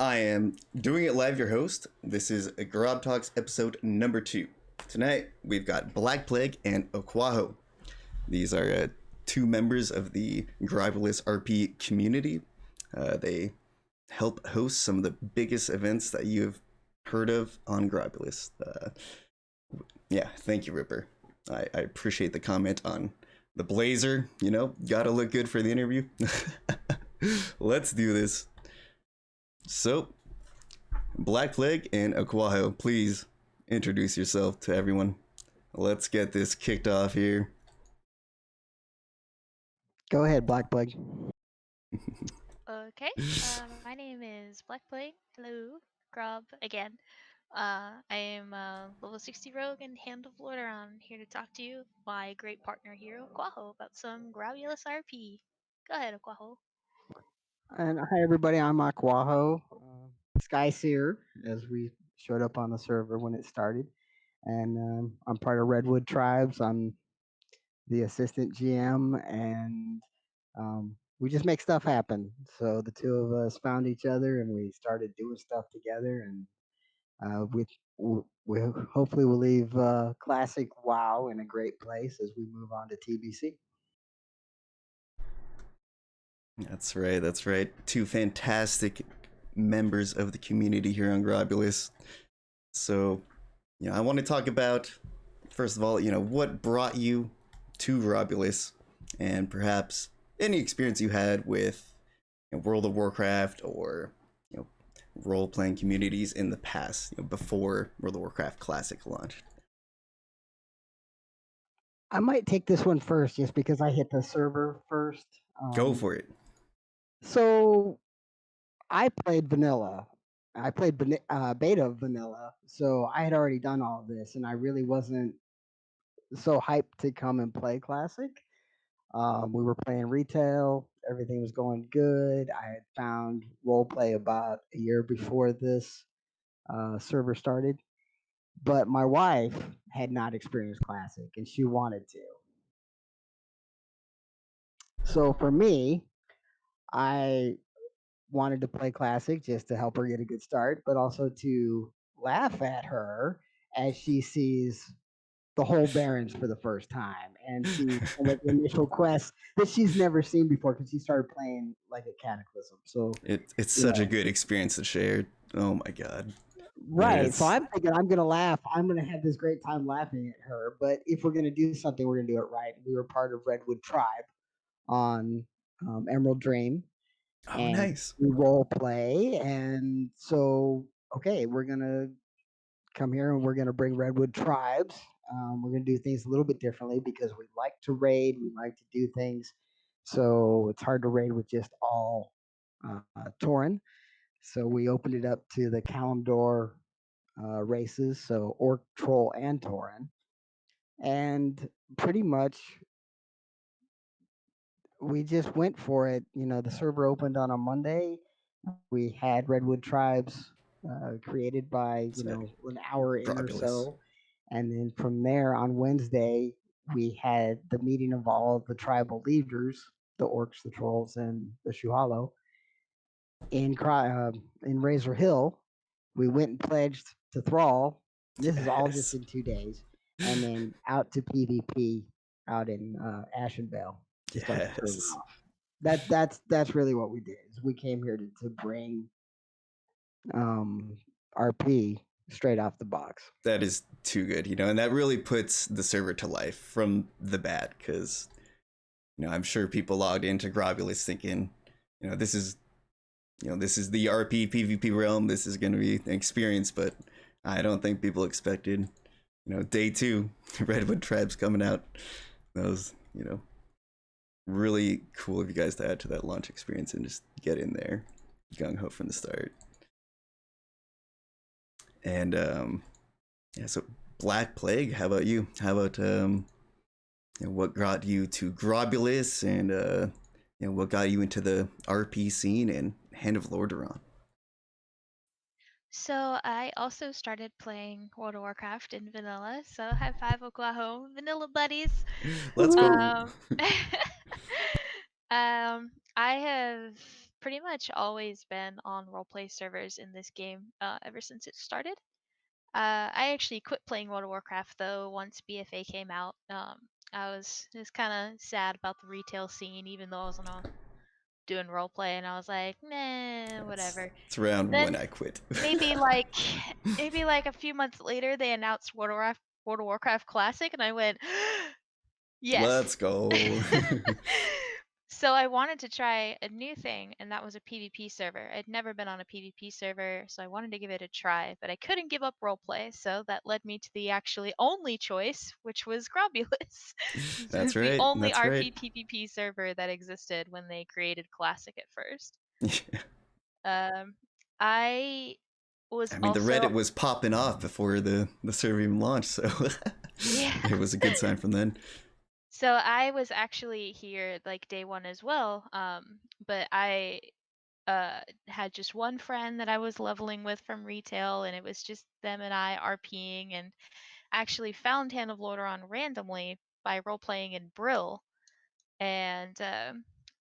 I am doing it live, your host. This is GrobbTalks episode number 2. Tonight, we've got Blackplague and Okwaho. These are two members of the Grobulous RP community. They help host some of the biggest events that you've heard of on Grobulous. Yeah, thank you, Ripper. I appreciate the comment on the blazer. You know, gotta look good for the interview. Let's do this. So, Blackplague and Okwaho, please introduce yourself to everyone. Let's get this kicked off here. Go ahead, Blackplague. Okay, my name is Blackplague. Hello, Grob again. I am level 60 rogue and Hand of Lordaeron, here to talk to you, my great partner here, Okwaho, about some Grobulous RP. Go ahead, Okwaho. And hi, everybody. I'm Okwaho, Skyseer, as we showed up on the server when it started. And I'm part of Redwood Tribes. I'm the assistant GM, and we just make stuff happen. So the two of us found each other, and we started doing stuff together. And we hopefully will leave Classic WoW in a great place as we move on to TBC. That's right, that's right. Two fantastic members of the community here on Grobulous. So, I want to talk about, first of all, what brought you to Grobulous, and perhaps any experience you had with World of Warcraft or role-playing communities in the past, before World of Warcraft Classic launched. I might take this one first just because I hit the server first. Go for it. So I played vanilla. I played beta of vanilla. So I had already done all of this, and I really wasn't so hyped to come and play classic. We were playing retail. Everything was going good. I had found roleplay about a year before this server started, but my wife had not experienced classic, and she wanted to. So for me, I wanted to play classic just to help her get a good start, but also to laugh at her as she sees the whole Barrens for the first time and see some of the initial quests that she's never seen before because she started playing like a Cataclysm. So It's you such a know, good experience to share. Oh my god. right. So It's I'm thinking I'm gonna laugh. I'm gonna have this great time laughing at her. But if we're gonna do something, we're gonna do it right. We were part of Redwood Tribe on Emerald Dream, oh and nice. we role play. And so, okay, we're gonna come here and we're gonna bring Redwood Tribes. We're gonna do things a little bit differently because we like to raid. We like to do things. So it's hard to raid with just all Tauren. So we opened it up to the Kalimdor races, so Orc, Troll, and Tauren, and pretty much we just went for it. The server opened on a Monday. We had Redwood Tribes created by It's an hour in or Grobulous. so, and then from there on Wednesday we had the meeting of all the tribal leaders, the orcs, the trolls, and the Shuhalo in Razor Hill. We went and pledged to Thrall. This is all just Yes. in 2 days, and then out to PvP out in Ashenvale to start the server Yes. off. That's really what we did. Is we came here to bring um, RP straight off the box. That is too good, and that really puts the server to life from the bat, because I'm sure people logged into Grobulous thinking, this is this is the RP PvP realm, this is going to be an experience, but I don't think people expected, day 2, Redwood Tribes coming out. That was, really cool of you guys to add to that launch experience and just get in there gung ho from the start. And yeah, so Blackplague, how about you? How about what got you to Grobulous, and what got you into the RP scene and Hand of Lordaeron? So I also started playing World of Warcraft in vanilla, so high five, Okwaho, vanilla buddies. Let's go. Um, I have pretty much always been on roleplay servers in this game ever since it started. I actually quit playing World of Warcraft though once BFA came out. I was just kind of sad about the retail scene, even though I was doing roleplay, and I was like, nah, whatever. It's around when Then I quit. maybe like maybe like a few months later, they announced World of Warcraft Classic, and I went, Let's yes. go. So I wanted to try a new thing, and that was a PvP server. I'd never been on a PvP server, so I wanted to give it a try, but I couldn't give up roleplay, so that led me to the actually only choice, which was Grobulus. This That's was the right. only That's right. RP PvP server that existed when they created Classic at first. Yeah. Um, I was I mean, the also Reddit was popping off before the server even launched, so yeah. it was a good sign from then. So I was actually here like day one as well, but I had just one friend that I was leveling with from retail, and it was just them and I RPing, and actually found Hand of Lordaeron randomly by role playing in Brill, and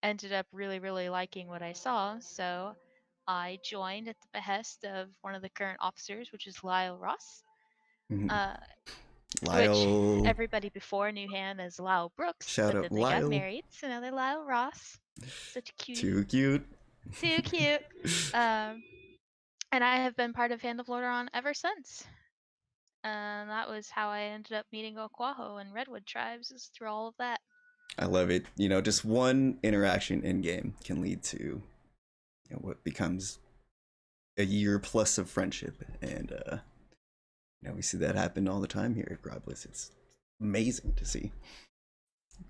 ended up really liking what I saw. So I joined at the behest of one of the current officers, which is Lyle Ross, Mhm. uh, which Lyle. everybody before knew him as Lyle Brooks, Shout but out then they got Lyle. married, so now they're Lyle Ross. Such a cutie. Too cute. Too cute. Um, and I have been part of Hand of Lordaeron ever since. And that was how I ended up meeting Okwaho and Redwood tribes, is through all of that. I love it. You know, just one interaction in game can lead to what becomes a year plus of friendship, and we see that happen all the time here at Grobless. It's amazing to see.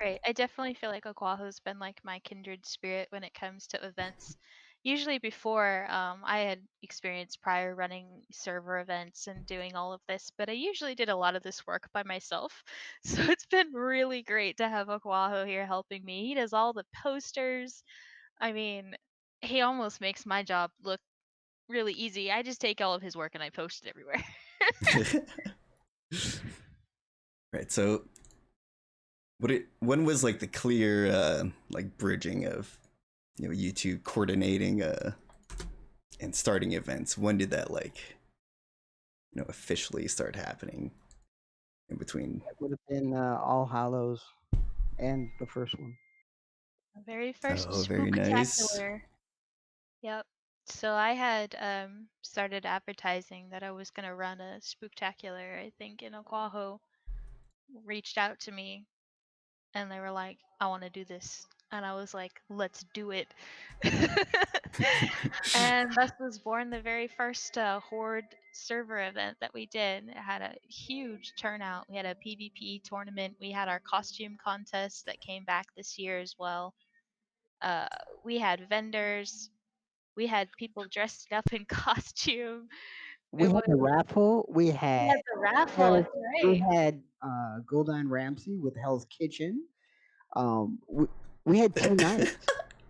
Right. I definitely feel like Okwaho's been like my kindred spirit when it comes to events. Usually before, I had experience prior running server events and doing all of this, but I usually did a lot of this work by myself. So it's been really great to have Okwaho here helping me. He does all the posters. I mean, he almost makes my job look really easy. I just take all of his work and I post it everywhere. Right. So, when was like the clear like bridging of you two coordinating and starting events? When did that like officially start happening in between? It would have been All Hallows and the first one. The very first Oh, very nice. spooktacular. Yep. So I had started advertising that I was gonna run a spooktacular, I think in Okwaho. Reached out to me and they were like, I wanna do this. And I was like, let's do it. And thus was born the very first Horde server event that we did. It had a huge turnout. We had a PvP tournament. We had our costume contest that came back this year as well. Uh, we had vendors. We had people dressed up in costume. We It had was the raffle. we had the raffle. That's We right. had Golden Ramsey with Hell's Kitchen. Um, we, we had 2 nights.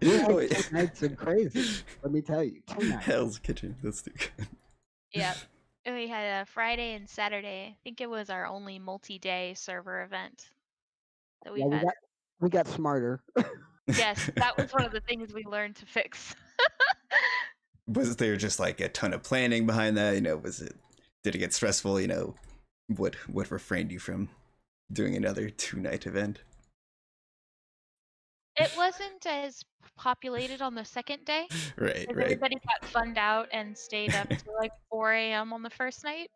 We had Wait. 2 nights of crazy. Let me tell you, 2 nights. Hell's Kitchen. That's too good. Yep. And we had a Friday and Saturday. I think it was our only multi-day server event that Yeah, we've had. we got smarter. Yes, that was one of the things we learned to fix. Was there just like a ton of planning behind that? Did it get stressful? What refrained you from doing another 2-night event? It wasn't as populated on the second day Right, because right. everybody got funned out and stayed up to like 4 a.m. on the first night.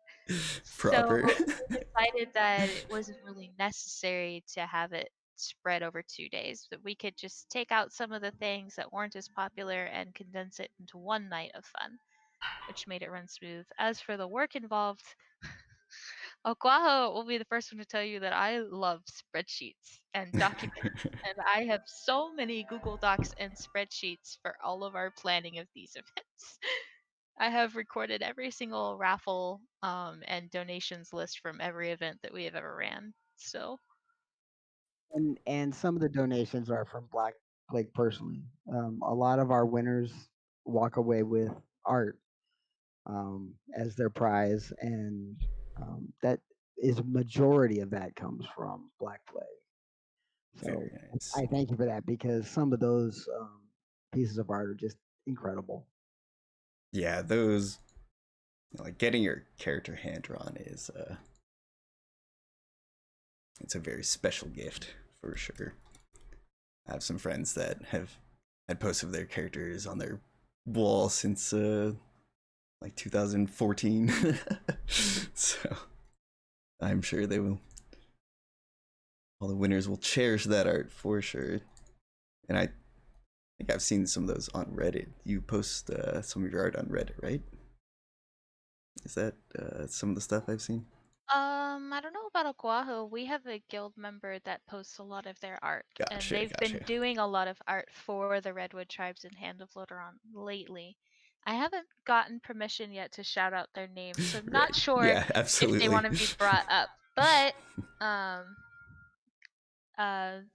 So Proper. we decided that it wasn't really necessary to have it spread over 2 days, that we could just take out some of the things that weren't as popular and condense it into one night of fun, which made it run smooth. As for the work involved, Okwaho will be the first one to tell you that I love spreadsheets and documents. And I have so many Google Docs and spreadsheets for all of our planning of these events. I have recorded every single raffle and donations list from every event that we have ever ran. So, And some of the donations are from Black Plague personally. A lot of our winners walk away with art as their prize, and that is majority of that comes from Black Plague. So Very nice. I thank you for that because some of those pieces of art are just incredible. Yeah, those like getting your character hand drawn is it's a very special gift for sure. I have some friends that have had posts of their characters on their wall since like 2014. So I'm sure they will, all the winners will cherish that art for sure. And I think I've seen some of those on Reddit. You post some of your art on Reddit, right? Is that some of the stuff I've seen? I don't know about Okwaho. We have a guild member that posts a lot of their art, and Gotcha, they've been gotcha. doing a lot of art for the Redwood Tribes in Hand of Loderon lately. I haven't gotten permission yet to shout out their names, so I'm Right. not sure Yeah, if they want absolutely. to be brought up. But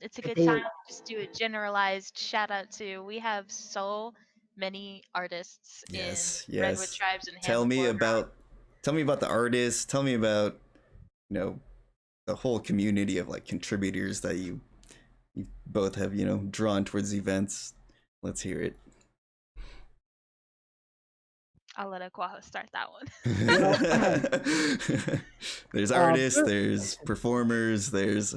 it's a If good they, time to just do a generalized shout out to. We have so many artists in Yes, Redwood yes. Tribes and Hand Tell of me Loderon. about tell me about the artists. Tell me about, you know, the whole community of like contributors that you both have, drawn towards events. Let's hear it. I'll let Okwaho start that one. well, There's artists, first, there's performers, there's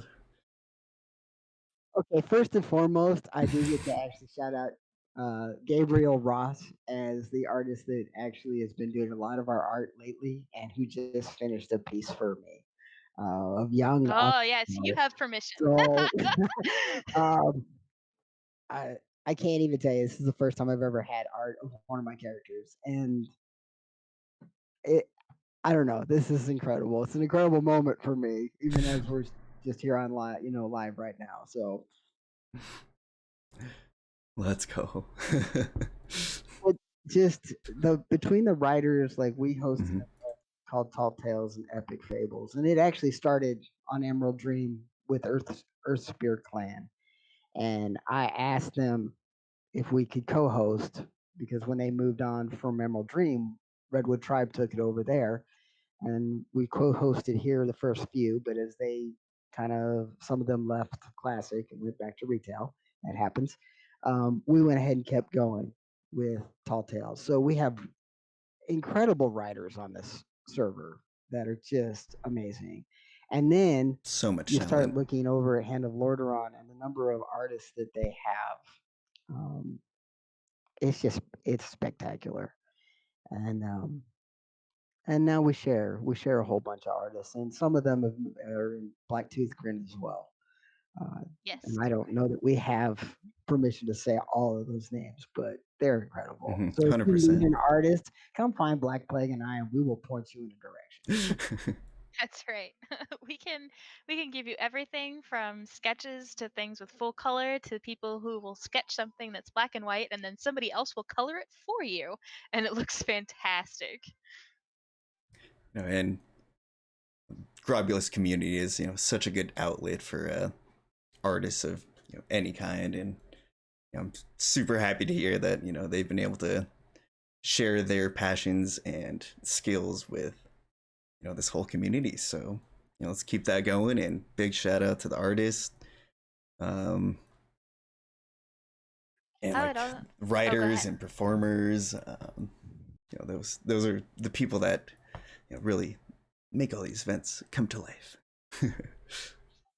okay, first and foremost, I do get to actually shout out Gabriel Ross as the artist that actually has been doing a lot of our art lately and who just finished a piece for me of young Oh, yes, you entrepreneurs. have permission. So um, I I can't even tell you this is the first time I've ever had art of one of my characters, and it I don't know. This is incredible. It's an incredible moment for me, even as we're just here on live, live right now. So let's go. but just the between the writers, like we hosted Mhm. called Tall Tales and Epic Fables, and it actually started on Emerald Dream with Earth Spirit Clan, and I asked them if we could co-host because when they moved on from Emerald Dream, Redwood Tribe took it over there, and we co-hosted here the first few, but as they kind of some of them left Classic and went back to retail, that happens. We went ahead and kept going with Tall Tales, so we have incredible writers on this server that are just amazing. And then So much you start talent. looking over at Hand of Lordaeron and the number of artists that they have. It's spectacular. And now we share a whole bunch of artists, and some of them are in Blacktooth Grin as well. Uh, Yes, and I don't know that we have permission to say all of those names, but they're incredible. So if you need 100%. an artist, come find Black Plague and I, and we will point you in a direction. that's right. We can give you everything from sketches to things with full color to people who will sketch something that's black and white and then somebody else will color it for you and it looks fantastic. And Grobulous community is, such a good outlet for artists of any kind, and I'm super happy to hear that they've been able to share their passions and skills with this whole community. So let's keep that going, and big shout out to the artists, um, and I would like oh, go writers ahead. and performers. Those are the people that really make all these events come to life.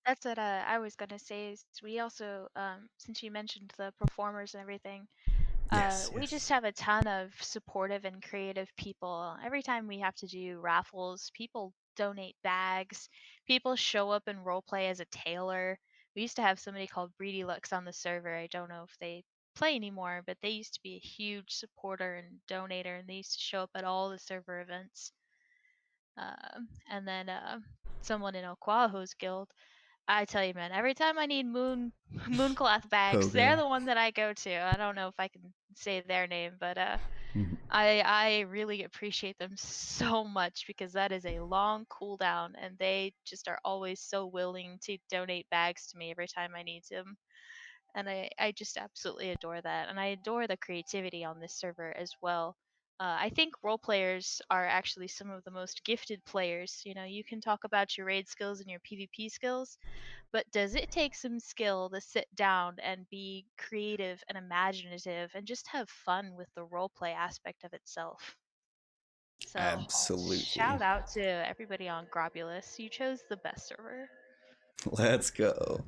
That's what I was gonna say is we also since you mentioned the performers and everything, Yes, we yes. just have a ton of supportive and creative people. Every time we have to do raffles, people donate bags. People show up and role play as a tailor. We used to have somebody called Breedy Lux on the server. I don't know if they play anymore, but they used to be a huge supporter and donator, and they used to show up at all the server events. And then someone in Okwaho's guild, I tell you, man, every time I need mooncloth bags, they're Pogo. the one that I go to. I don't know if I can say their name, but Mhm. I really appreciate them so much because that is a long cooldown, and they just are always so willing to donate bags to me every time I need them. And I just absolutely adore that, and I adore the creativity on this server as well. I think role players are actually some of the most gifted players. You know, you can talk about your raid skills and your PvP skills, but does it take some skill to sit down and be creative and imaginative and just have fun with the roleplay aspect of itself? So, Absolutely. shout out to everybody on Grobulus. You chose the best server. Let's go.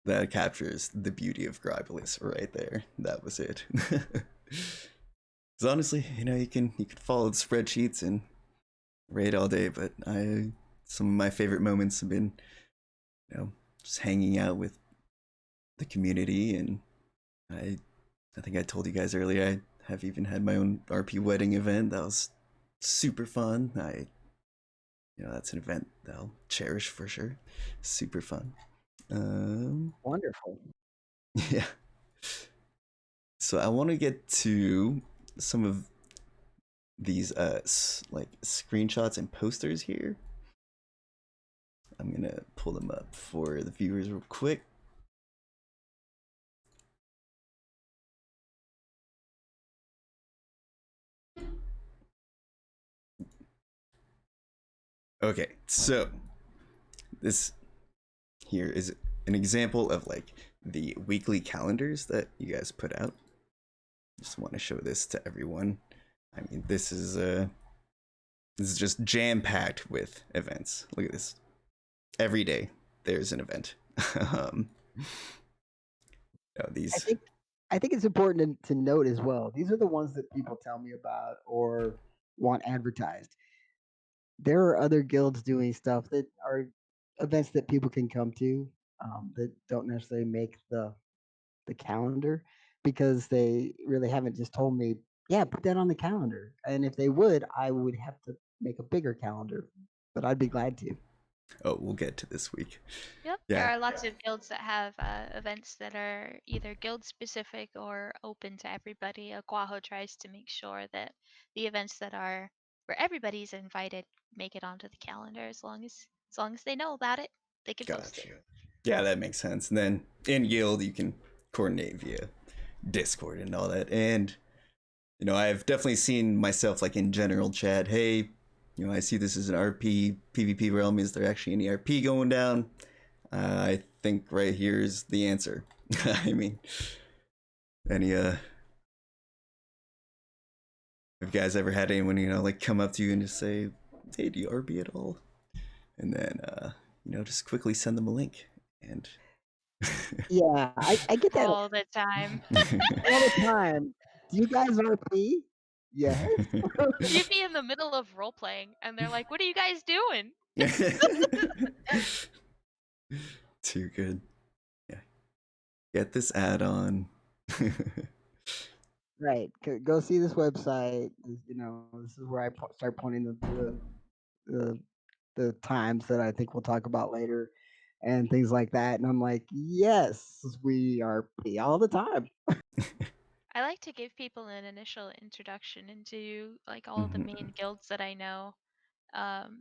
That captures the beauty of Grobulus right there. That was it. Because honestly, you can follow the spreadsheets and raid all day, but some of my favorite moments have been, just hanging out with the community, and I think I told you guys earlier I have even had my own RP wedding event. That was super fun. That's an event that I'll cherish for sure. Super fun. Wonderful. Yeah. So I want to get to some of these like screenshots and posters here. I'm gonna pull them up for the viewers real quick. Okay, so this here is an example of like the weekly calendars that you guys put out. Just want to show this to everyone. I mean, this is just jam packed with events. Look at this. Every day there's an event. These. I think it's important to note as well. These are the ones that people tell me about or want advertised. There are other guilds doing stuff that are events that people can come to, that don't necessarily make the calendar, because they really haven't just told me, yeah, put that on the calendar. And if they would, I would have to make a bigger calendar, but I'd be glad to. Oh, we'll get to this week. Yep, Yeah. there are lots of guilds that have events that are either guild specific or open to everybody. Okwaho tries to make sure that the events that are where everybody's invited make it onto the calendar as long as they know about it, they can post it. Gotcha. Yeah, that makes sense. And then in guild you can coordinate via Discord and all that. And I've definitely seen myself like in general chat, hey, I see this is an RP PvP realm. Is there actually any RP going down? I think right here is the answer. I mean, any have you guys ever had anyone like come up to you and just say, hey, do you RP at all? And then just quickly send them a link. And Yeah, I get that all the time. all the time. Do you guys RP? Yes. You'd be in the middle of role playing and they're like, what are you guys doing? Too good. Yeah. Get this add-on. Right. Go see this website. This is where I start pointing the times that I think we'll talk about later, and things like that. And I'm like, yes, we RP all the time. I like to give people an initial introduction into like all of the main guilds that I know.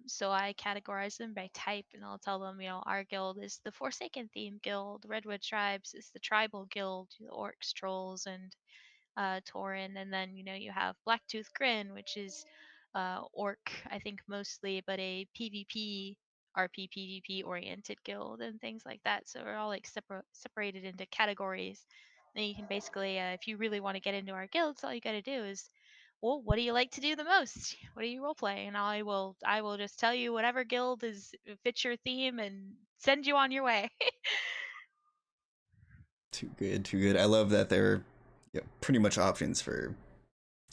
So I categorize them by type, and I'll tell them, our guild is the Forsaken Theme Guild, Redwood Tribes is the Tribal Guild, the Orcs, Trolls, and Tauren, and then you have Blacktooth Grin, which is Orc, I think mostly, but a PvP, RP PvP oriented guild and things like that. So we're all like separated into categories. Then you can basically, if you really want to get into our guilds, all you got to do is, well, what do you like to do the most? What do you role play? And I will just tell you whatever guild fits your theme and send you on your way. Too good, too good. I love that there are pretty much options for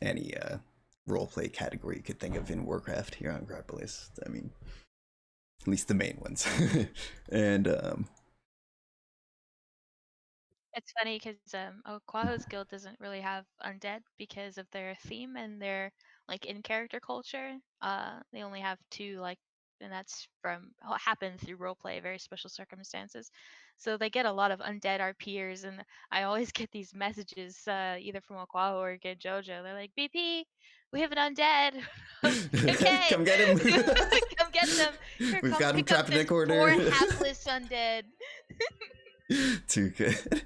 any roleplay category you could think of in Warcraft here on Grobulus. I mean, at least the main ones. And It's funny because Okwaho's guild doesn't really have undead because of their theme and their like in character culture. They only have two, like, and that's from what happened through roleplay, very special circumstances. So they get a lot of undead RPers, and I always get these messages either from Okwaho or get Jojo. They're like, "BP, we have an undead." Okay, come get him. come get them. Here, We've come got him pick up trapped in a this corner. poor hapless undead. Too good.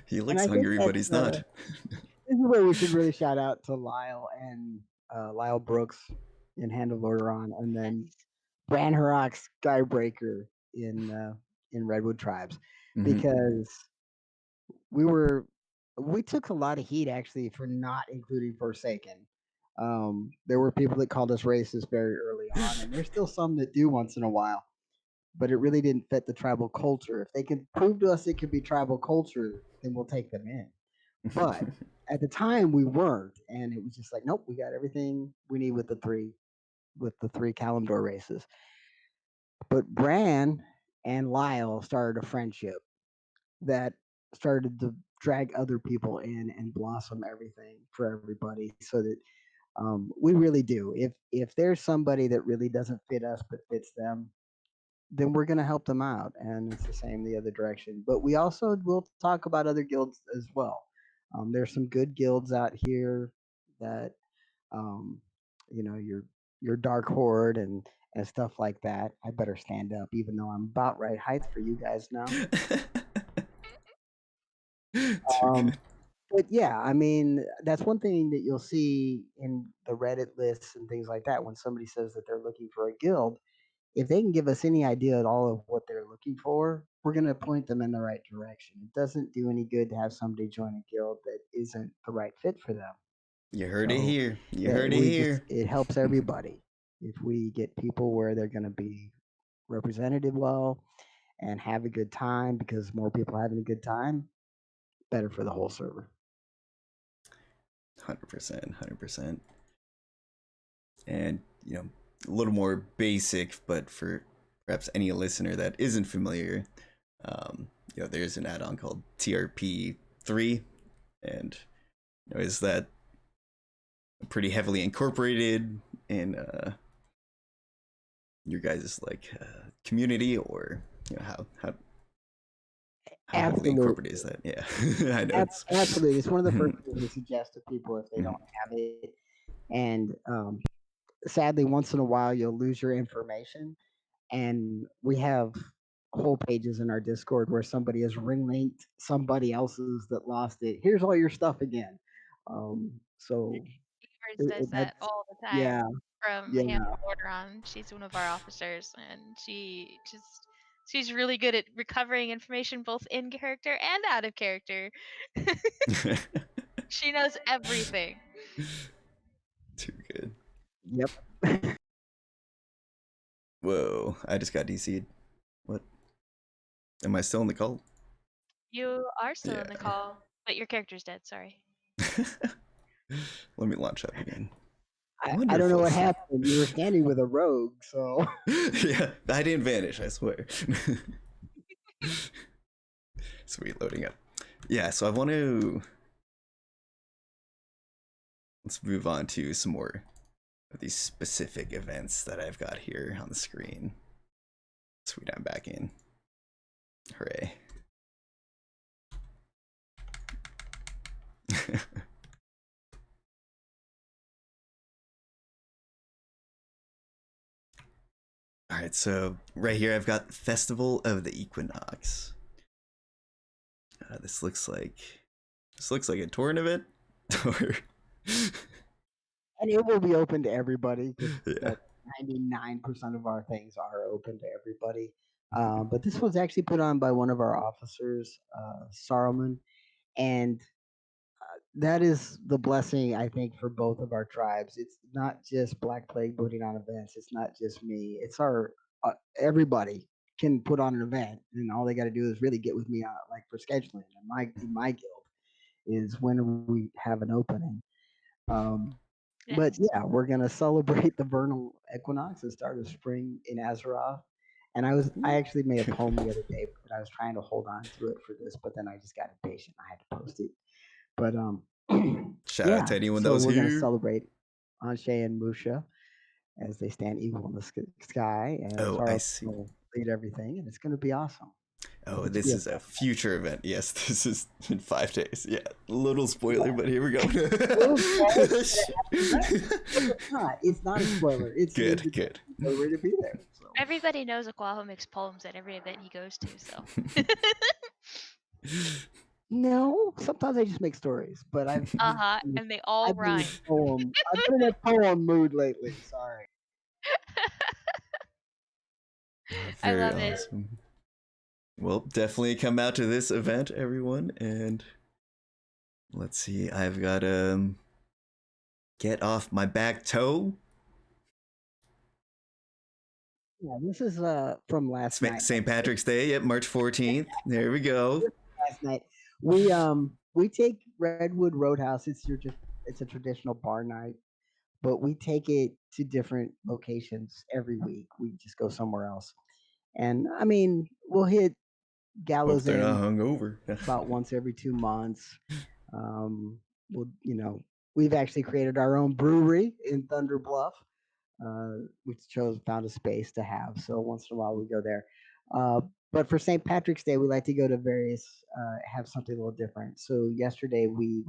He And looks I think hungry, but he's not. this is where we should really shout out to Lyle and Lyle Brooks in Hand of Lordaeron, and then Yes. Bran Harrock Skybreaker in Redwood Tribes, Mhm. because we took a lot of heat actually for not including Forsaken. There were people that called us racist very early on, and there's still some that do once in a while. But it really didn't fit the tribal culture. If they can prove to us it could be tribal culture, then we'll take them in. But at the time, we weren't, and it was just like, nope, we got everything we need with the three Kalimdor races. But Bran and Lyle started a friendship that started to drag other people in and blossom everything for everybody, so that we really do. If there's somebody that really doesn't fit us but fits them, then we're going to help them out, and it's the same the other direction. But we also will talk about other guilds as well. There's some good guilds out here that um, your Dark Horde and stuff like that. I better stand up, even though I'm about right height for you guys now. Too Um, good. but yeah, I mean, that's one thing that you'll see in the Reddit lists and things like that. When somebody says that they're looking for a guild, if they can give us any idea at all of what they're looking for, we're going to point them in the right direction. It doesn't do any good to have somebody join a guild that isn't the right fit for them. You heard it So here. You that heard it here. it helps everybody if we get people where they're going to be represented well and have a good time, because more people having a good time, better for the whole server. 100%. 100%. And, a little more basic, but for perhaps any listener that isn't familiar, there's an add-on called TRP3, and is that pretty heavily incorporated in your guys' community, or how heavily Absolutely. incorporated is that? Yeah, I know it's Absolutely. It's one of the first things we suggest to people if they Mhm. don't have it. And sadly, once in a while, you'll lose your information. And we have whole pages in our Discord where somebody has ring linked somebody else's that lost it. Here's all your stuff again. So Evers does that that's, all the yeah, time from yeah, Hand of Lordaeron. She's one of our officers, and she's really good at recovering information both in character and out of character. She knows everything. too good. yep. Whoa, I just got DC'd. What? Am I still in the call? You are still in the Yeah. call, but your character's dead. Sorry. Let me launch up again. I don't know Wonderful. what happened. You were standing with a rogue, so Yeah, I didn't vanish, I swear. Sweet, loading up. Yeah, so let's move on to some more of these specific events that I've got here on the screen. Sweet, I'm back in. Hooray. All right, so right here I've got Festival of the Equinox. This looks like a tournament, or and it will be open to everybody because yeah. 99% of our things are open to everybody. But this was actually put on by one of our officers, Saruman, and that is the blessing, I think, for both of our tribes. It's not just Black Plague putting on events. It's not just me. It's our everybody can put on an event, and all they got to do is really get with me, like for scheduling. And my guild is when we have an opening. Um, but Yes. yeah, we're gonna celebrate the vernal equinox, the start of spring in Azeroth. And I actually made a poem the other day, but I was trying to hold on to it for this, but then I just got impatient. I had to post it. But Shout out yeah, to anyone that so was we're gonna here. celebrate Anshe and Musha as they stand evil in the sky, and Oh, I Saruman see. will lead everything, and it's gonna be awesome. Oh, It's this be a is a future event. Yes, this is in 5 days. Yeah, little spoiler, but here we go. It's not a spoiler. It's Good, good. we're ready to be there. So. Everybody knows Okwaho makes poems at every event he goes to, so. No, sometimes I just make stories, but Uh huh. And they all I've been in rhyme. a poem. I've been in a poem mood lately. Sorry. I Very love it. awesome. Well, definitely come out to this event, everyone. And let's see, I've got Get Off My Back Toe. Yeah, this is from last night. St. Patrick's Day, yep, March 14th. There we go. Last night we take Redwood Roadhouse. It's a traditional bar night, but we take it to different locations every week. We just go somewhere else, and I mean we'll hit Hope Gallows they're not Inn hungover. about once every 2 months. We'll we've actually created our own brewery in Thunder Bluff. We found a space to have. So once in a while we go there. Uh, but for St. Patrick's Day, we like to go to various, have something a little different. So yesterday we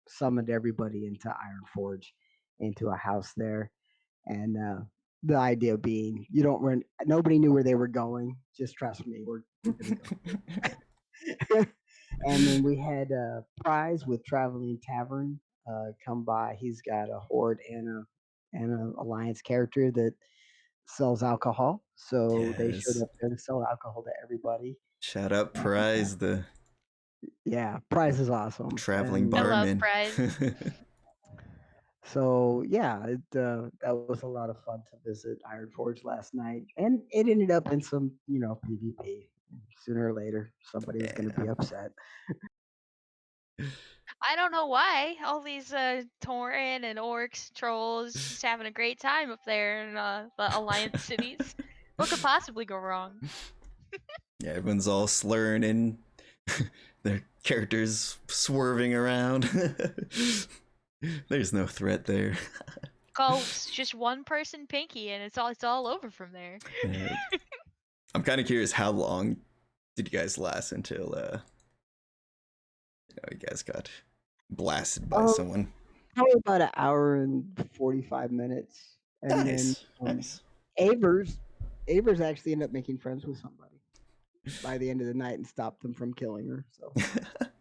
summoned everybody into Iron Forge, into a house there, and the idea being you don't run. Nobody knew where they were going. Just trust me, we're gonna go. And then we had Prize with Traveling Tavern come by. He's got a horde and an alliance character that sells alcohol. So they showed Yes. up there to sell alcohol to everybody. Shout out And, Prize, the yeah, Prize is awesome. traveling I And love barman. Prize. so yeah, that was a lot of fun to visit Iron Forge last night, and it ended up in some PvP. Sooner or later, somebody was going to Yeah. be upset. I don't know why. All these Tauren and orcs, trolls, just having a great time up there in the Alliance cities. What could possibly go wrong? Yeah, everyone's all slurring and their characters swerving around. There's no threat there. Call just one person Pinky, and it's all over from there. I'm kind of curious, how long did you guys last until you guys got blasted by Um, someone? Probably about an hour and 45 minutes, and then Nice, nice. Avers, Avers actually ended up making friends with somebody by the end of the night and stopped them from killing her. So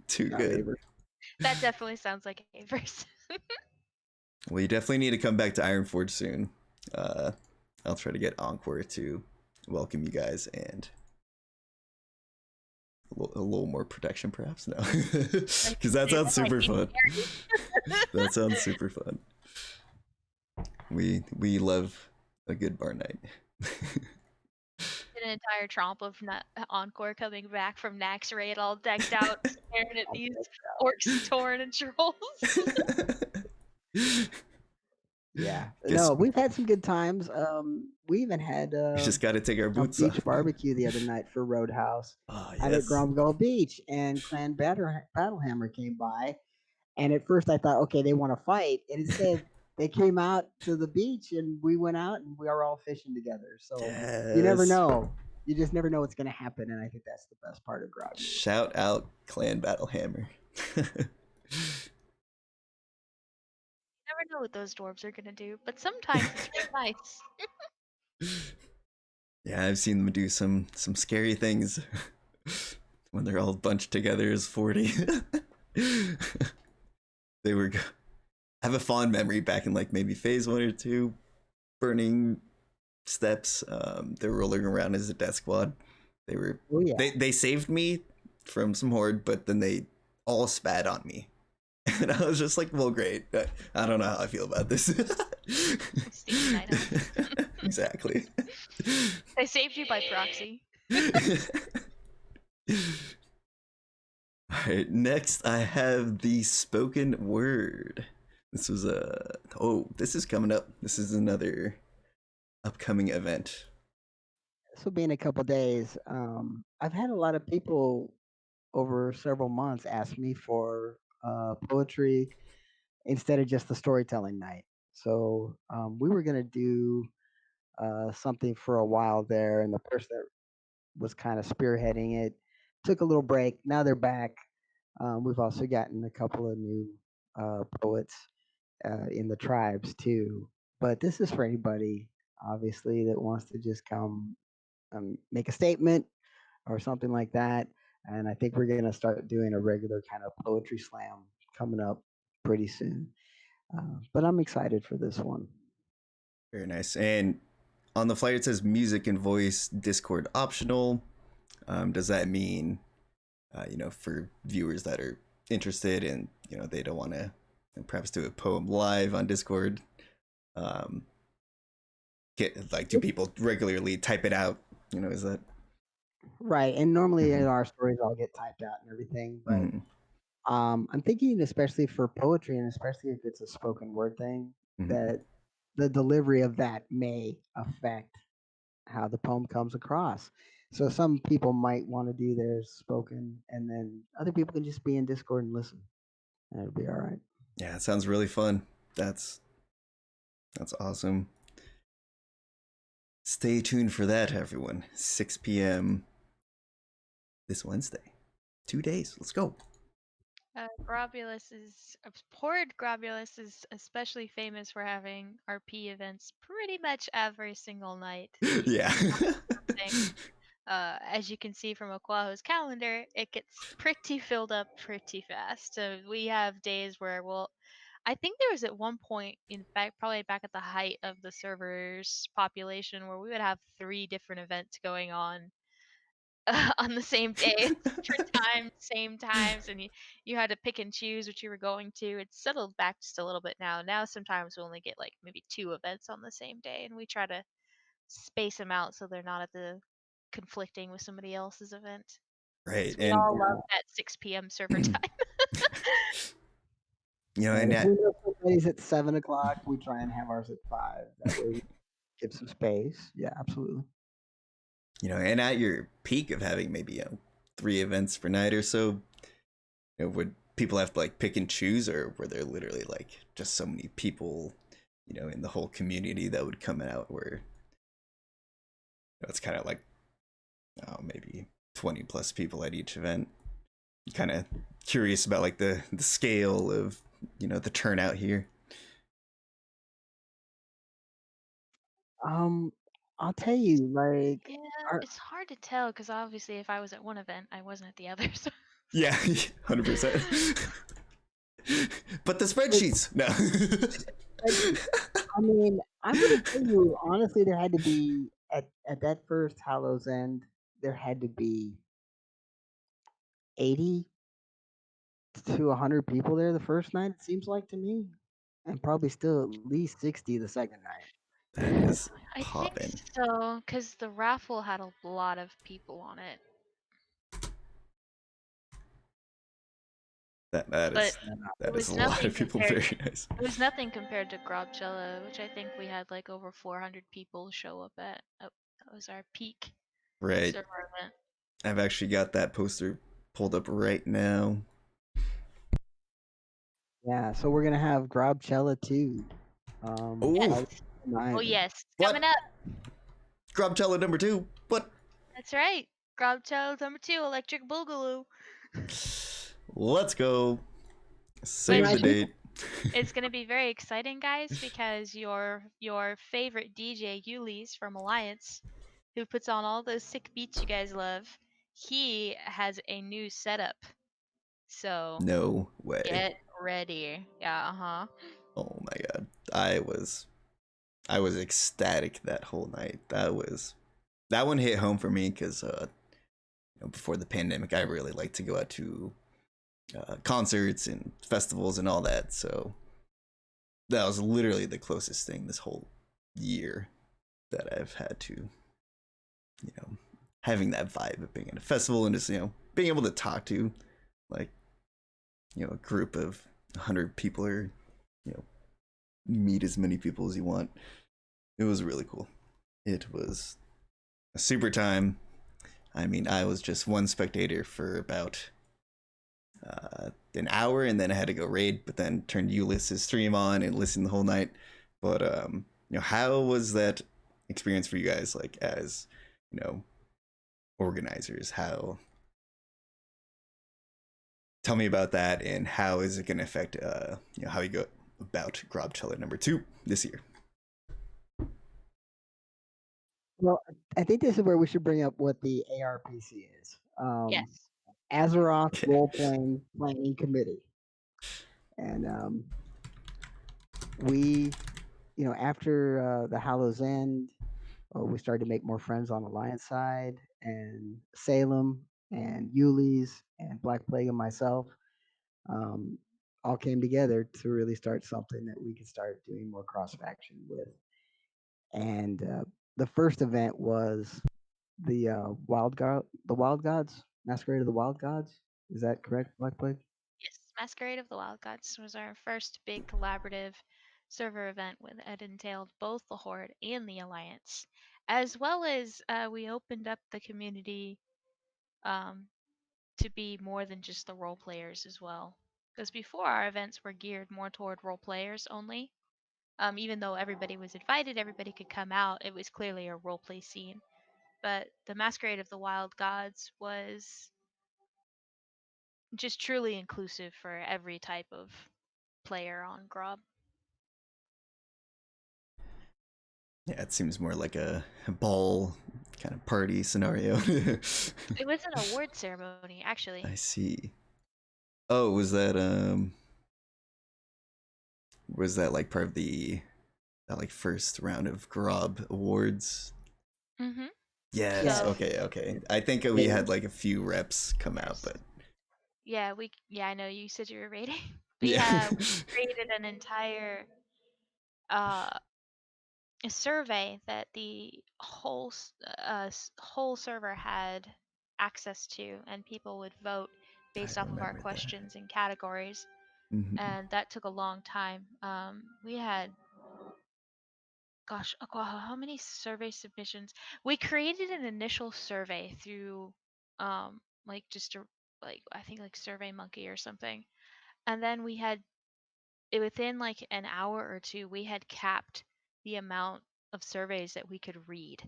Too job, good. Avers. That definitely sounds like Avers. Well, you definitely need to come back to Ironforge soon. I'll try to get Encore to welcome you guys and a little more protection, perhaps. No, because that sounds super fun. That sounds super fun. We love a good bar night. An entire tromp of Encore coming back from Nax Raid all decked out, staring at these orcs, Tauren, and trolls. Yeah, Guess no, we've had some good times. We even had we just got to take our a boots beach off. barbecue the other night for Roadhouse Oh out at yes. Gromgull Beach, and Clan Battlehammer came by. And at first I thought, okay, they want to fight. And instead, they came out to the beach and we went out and we were all fishing together. So you never Yes. know. You just never know what's going to happen. And I think that's the best part of Grog. Shout out Clan Battlehammer. Never know what those dwarves are gonna do, but sometimes it's real nice. Yeah, I've seen them do some scary things when they're all bunched together as 40. They were. I have a fond memory back in like maybe phase 1 or 2, burning steps. They're rolling around as a death squad. They were. Oh, yeah. They saved me from some horde, but then they all spat on me. And I was just like, well, great. I don't know how I feel about this. Exactly. They saved you by proxy. Alright, next I have the spoken word. This was this is coming up. This is another upcoming event. This will be in a couple days. I've had a lot of people over several months ask me for poetry instead of just the storytelling night. So we were going to do something for a while there, and the person that was kind of spearheading it took a little break. Now they're back. We've also gotten a couple of new poets in the tribes too. But this is for anybody, obviously, that wants to just come make a statement or something like that. and I think we're gonna start doing a regular kind of poetry slam coming up pretty soon. But I'm excited for this one. Very nice. And on the flyer it says music and voice Discord optional. Does that mean, for viewers that are interested and they don't want to perhaps do a poem live on Discord, do people regularly type it out? Is that Right, and normally in our stories all get typed out and everything, but Mhm. I'm thinking especially for poetry and especially if it's a spoken word thing, Mhm. that the delivery of that may affect how the poem comes across. So some people might want to do theirs spoken, and then other people can just be in Discord and listen, and it'll be all right. Yeah, it sounds really fun. That's awesome. Stay tuned for that, everyone. 6 p.m. this Wednesday. 2 days. Let's go. Port Grobulus is especially famous for having RP events pretty much every single night. Yeah. As you can see from Okwaho's calendar, it gets pretty filled up pretty fast. So we have days where I think there was at one point, in fact, probably back at the height of the server's population, where we would have 3 different events going on on the same day, different times, same times, and you had to pick and choose what you were going to. It's settled back just a little bit now. Now sometimes we only get like maybe 2 events on the same day, and we try to space them out so they're not at the conflicting with somebody else's event. Right. So we And all love that 6 p.m. server time. Right, and if we know somebody's at 7 o'clock, we try and have ours at 5. That way we get some space. Yeah, absolutely. and at your peak of having maybe 3 events per night or so, would people have to like pick and choose, or were there literally like just so many people, in the whole community that would come out where it's kind of like maybe 20 plus people at each event? Kind of curious about like the scale of the turnout here. I'll tell you, like, Yeah, our, it's hard to tell because obviously if I was at one event, I wasn't at the other. So. Yeah, 100%. But the spreadsheets, no. I mean, I'm gonna tell you honestly, there had to be at that first Hallows End, there had to be 80 to 100 people there the first night. It seems like to me, and probably still at least 60 the second night. That is I think popping. so because the raffle had a lot of people on it. That But is it was a lot nothing of people. compared. Very nice. It was nothing compared to GrobbTalks, which I think we had like over 400 people show up at. Oh, that was our peak Right. server event. I've actually got that poster pulled up right now. Yeah, so we're gonna have Grobcella too. Oh, Oh yes, what? coming up. GrobbTalks number 2. What? That's right. GrobbTalks number 2, Electric Boogaloo. Let's go. Save the date. It's gonna be very exciting, guys, because your favorite DJ Ulis from Alliance, who puts on all those sick beats you guys love, he has a new setup. So No way. get ready. Yeah, Oh my god. I was ecstatic that whole night. That one hit home for me because before the pandemic, I really liked to go out to concerts and festivals and all that. So that was literally the closest thing this whole year that I've had to, having that vibe of being at a festival and just, being able to talk to like, a group of 100 people, or, meet as many people as you want. It was really cool. It was a super time. I mean, I was just one spectator for about an hour, and then I had to go raid, but then turned Ulysses stream on and listened the whole night. But how was that experience for you guys? Like, as organizers, how? Tell me about that, and how is it going to affect how you go about GrobbTalks number 2 this year? Well, I think this is where we should bring up what the ARPC is. yes. Azeroth Role Playing Committee, and we, after the Hallows End, we started to make more friends on Alliance side, and Salem and Yuli's and Black Plague and myself um, all came together to really start something that we could start doing more cross faction with. And the first event was the Wild Gods, Masquerade of the Wild Gods. Is that correct, Black Plague? Yes, Masquerade of the Wild Gods was our first big collaborative server event with it entailed both the Horde and the Alliance, as well as we opened up the community um, to be more than just the role players as well. Because before our events were geared more toward role players only. Even though everybody was invited, everybody could come out. It was clearly a role play scene. But the Masquerade of the Wild Gods was just truly inclusive for every type of player on Grob. Yeah, it seems more like a ball kind of party scenario. It was an award ceremony, actually. I see. Oh, was that like part of that like first round of Grob awards? Mm-hmm. Yes. So, Okay. I think we had like a few reps come out, but yeah, I know you said you were rating. yeah. We created an entire uh a survey that the whole server had access to, and people would vote based I off of our remember that. questions and categories, Mhm. and that took a long time. We had, gosh, Okwaho, how many survey submissions? We created an initial survey through, like just a, like I think like Survey Monkey or something, and then we had within like an hour or two, we had capped the amount of surveys that we could read,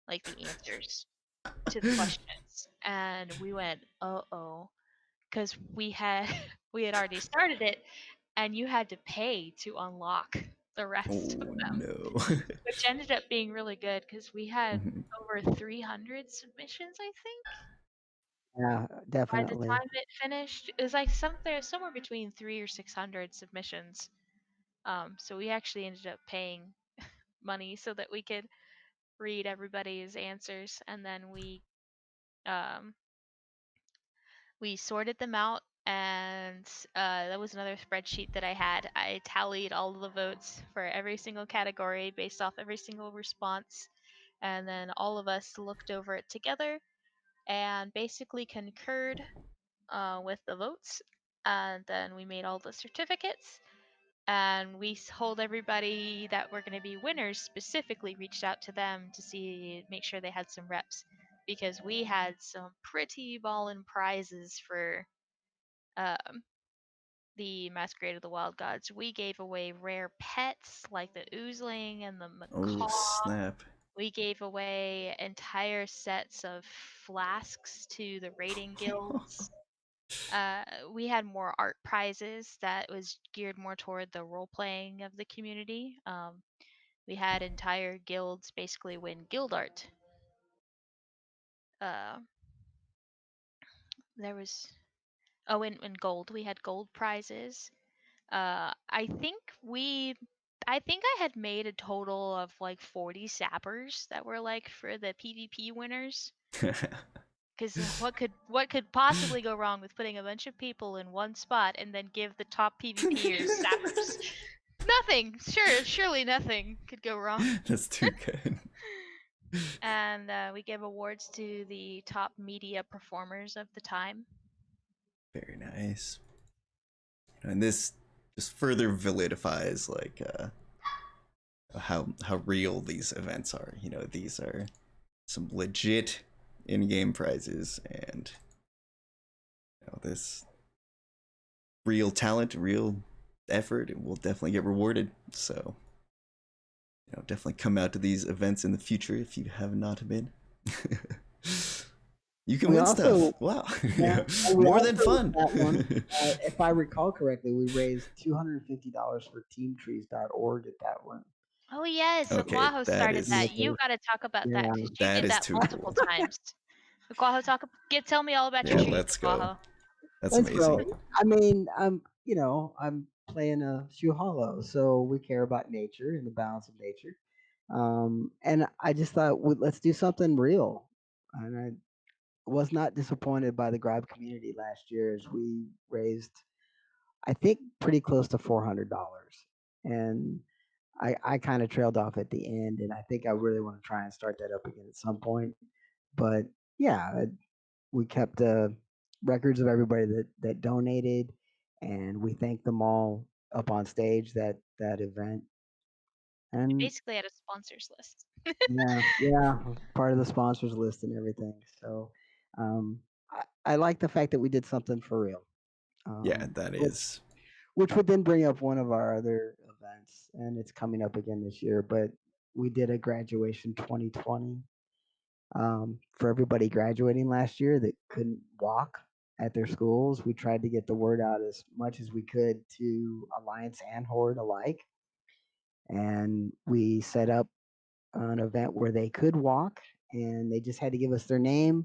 like the answers to the questions, and we went, oh, because we had we had already started it, and you had to pay to unlock the rest of Oh them, no. which ended up being really good because we had Mhm. over 300 submissions, I think. Yeah, By the definitely. time it finished, it was like somewhere between 300 or 600 submissions. So we actually ended up paying money so that we could read everybody's answers, and then um, we sorted them out, and that was another spreadsheet that I had. I tallied all of the votes for every single category based off every single response, and then all of us looked over it together and basically concurred with the votes, and then we made all the certificates, and we told everybody that were going to be winners, specifically reached out to them to make sure they had some reps, because we had some pretty ballin' prizes for um, the Masquerade of the Wild Gods. We gave away rare pets like the oozling and the Oh macaw. snap. We gave away entire sets of flasks to the raiding guilds. We had more art prizes that was geared more toward the role playing of the community. We had entire guilds basically win guild art. Uh, there was in gold we had gold prizes. I think I had made a total of like 40 sappers that were like for the PvP winners. Because what could possibly go wrong with putting a bunch of people in one spot and then give the top PvPers sappers? Nothing. Surely nothing could go wrong. That's too good. And we give awards to the top media performers of the time. Very nice. And this just further validifies like how real these events are. You know, these are some legit in-game prizes, and you know, this real talent, real effort, it will definitely get rewarded. So, you know, definitely come out to these events in the future if you have not been. You can We win also, stuff. Wow. yeah, Yeah. and we More also than with fun. that one, if I recall correctly, we raised $250 for teamtrees.org at that one. Oh yes, Okay, Okwaho that started is that. You got to talk about that Yeah, because you that did is that too multiple cool. times. Okwaho, tell me all about your Yeah, trees, let's go. Okwaho. That's Let's amazing. go. I mean, I'm playing a shoe hollow, so we care about nature and the balance of nature. And I just thought, let's do something real. And I was not disappointed by the Grab community last year as we raised, I think, pretty close to $400. And I kind of trailed off at the end, and I think I really want to try and start that up again at some point. But yeah, we kept records of everybody that donated, and we thanked them all up on stage that event. We And basically had a sponsors list. yeah, part of the sponsors list and everything. So um, I like the fact that we did something for real, Yeah, that which is. would then bring up one of our other events, and it's coming up again this year. But we did a graduation 2020 for everybody graduating last year that couldn't walk at their schools. We tried to get the word out as much as we could to Alliance and Horde alike. And we set up an event where they could walk and they just had to give us their name,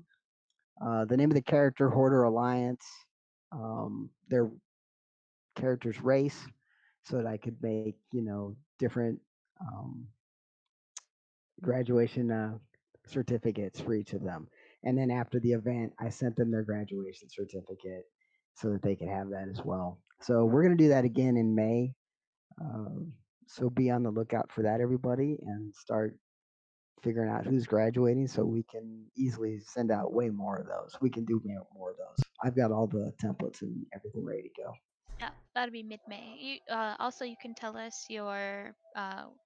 the name of the character, Horde or Alliance, their character's race, so that I could make, different um, graduation certificates for each of them. And then after the event, I sent them their graduation certificate so that they could have that as well. So we're going to do that again in May. Um, so be on the lookout for that, everybody, and start figuring out who's graduating so we can easily send out way more of those. We can do more of those. I've got all the templates and everything ready to go. Yeah, that'd be mid-May. Also you can tell us your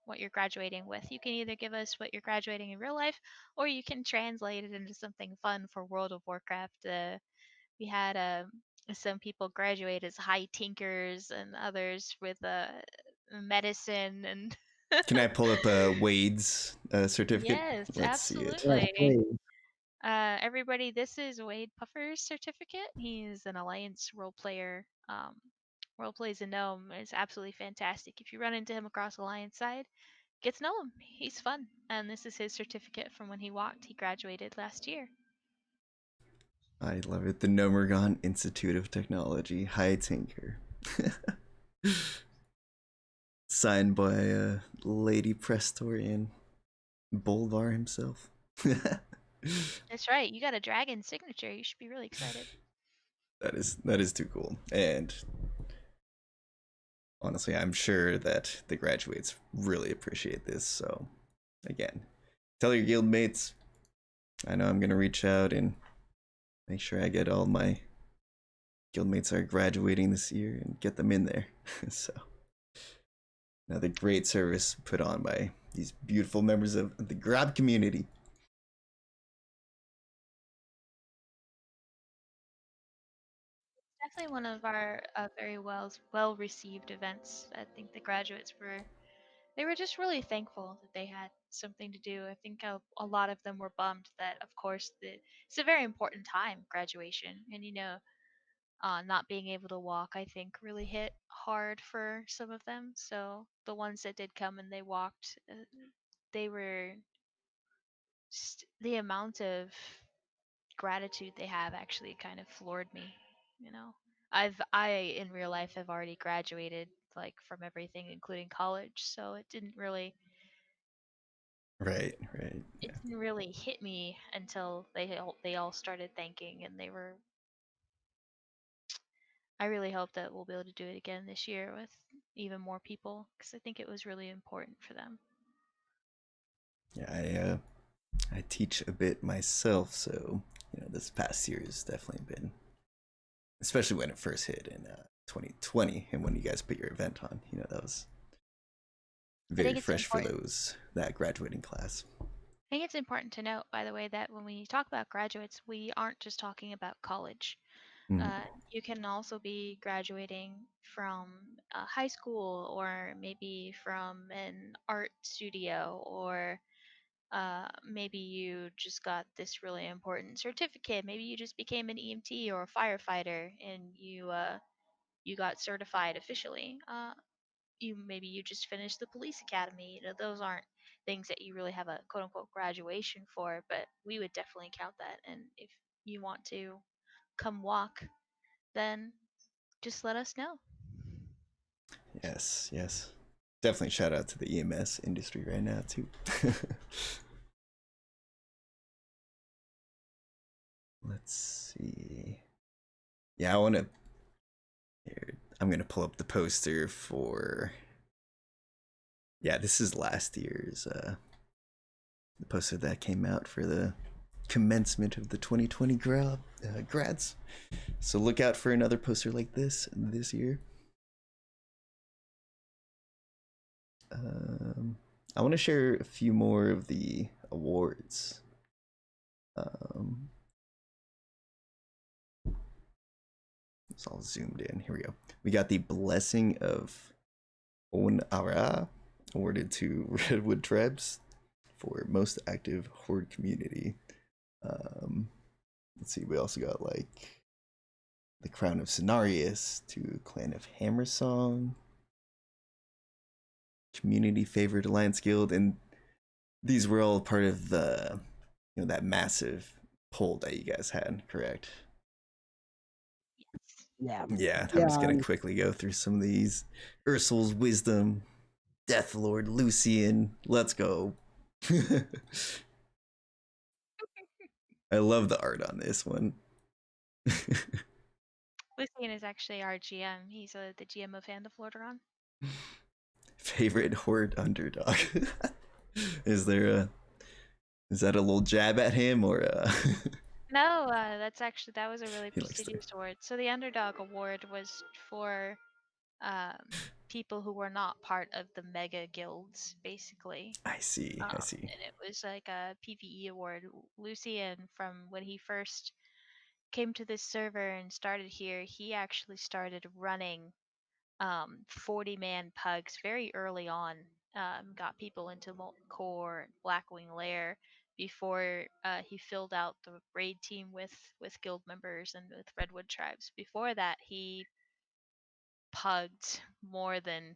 what you're graduating with. You can either give us what you're graduating in real life, or you can translate it into something fun for World of Warcraft. We had some people graduate as high tinkers, and others with medicine and. Can I pull up Wade's certificate? Yes, Let's see it. Yes, absolutely. please. Everybody, this is Wade Puffer's certificate. He's an Alliance role player. Role plays a gnome. It's absolutely fantastic. If you run into him across Alliance side, get to know him. He's fun. And this is his certificate from when he walked. He graduated last year. I love it. The Nomergon Institute of Technology, High Tinker. Signed by Lady Prestorian Bolvar himself. That's right. You got a dragon signature. You should be really excited. That is too cool. And honestly, I'm sure that the graduates really appreciate this. So again, tell your guild mates. I know I'm gonna reach out and make sure I get all my guildmates are graduating this year and get them in there. So another great service put on by these beautiful members of the Grab community. Definitely one of our very well received events. I think the graduates were just really thankful that they had something to do. I think a lot of them were bummed that, of course, it's a very important time, graduation, and not being able to walk, I think, really hit hard for some of them. So the ones that did come and they walked, they were the amount of gratitude they have actually kind of floored me. You know, I in real life have already graduated like from everything, including college, so Right, right. it Yeah. didn't really hit me until they all started thanking, and they were. I really hope that we'll be able to do it again this year with even more people because I think it was really important for them. Yeah, I teach a bit myself, so this past year has definitely been, especially when it first hit in 2020 and when you guys put your event on. That was I very think it's fresh for important. that graduating class. I think it's important to note, by the way, that when we talk about graduates, we aren't just talking about college. Mm, You can also be graduating from high school, or maybe from an art studio, or maybe you just got this really important certificate. Maybe you just became an EMT or a firefighter, and you got certified officially. You just finished the police academy. Those aren't things that you really have a quote unquote graduation for, but we would definitely count that. And if you want to come walk, then just let us know. Yes, yes. Definitely shout out to the EMS industry right now too. Let's see. Yeah, I want to. I'm gonna pull up the poster for. Yeah, this is last year's the poster that came out for the commencement of the 2020 grads. So look out for another poster like this year. I want to share a few more of the awards. It's all zoomed in. Here we go. We got the Blessing of Onara awarded to Redwood Tribes for most active horde community. Let's see. We also got like the Crown of Cenarius to Clan of Hammersong, Community Favored Alliance Guild, and these were all part of the that massive poll that you guys had, correct? Yeah. Yeah, I'm just gonna quickly go through some of these. Ursul's Wisdom, Death Lord Lucian, let's go. I love the art on this one. Lucian is actually our GM. He's the GM of Hand of Lordaeron. Favorite horde underdog. Is that a little jab at him or No, that was a really prestigious award. So the underdog award was for people who were not part of the mega guilds, basically. I see. And it was like a PvE award. Lucian, from when he first came to this server and started here, he actually started running 40-man pugs very early on. Got people into Molten Core and Blackwing Lair before he filled out the raid team with guild members and with Redwood Tribes. Before that, he pugged more than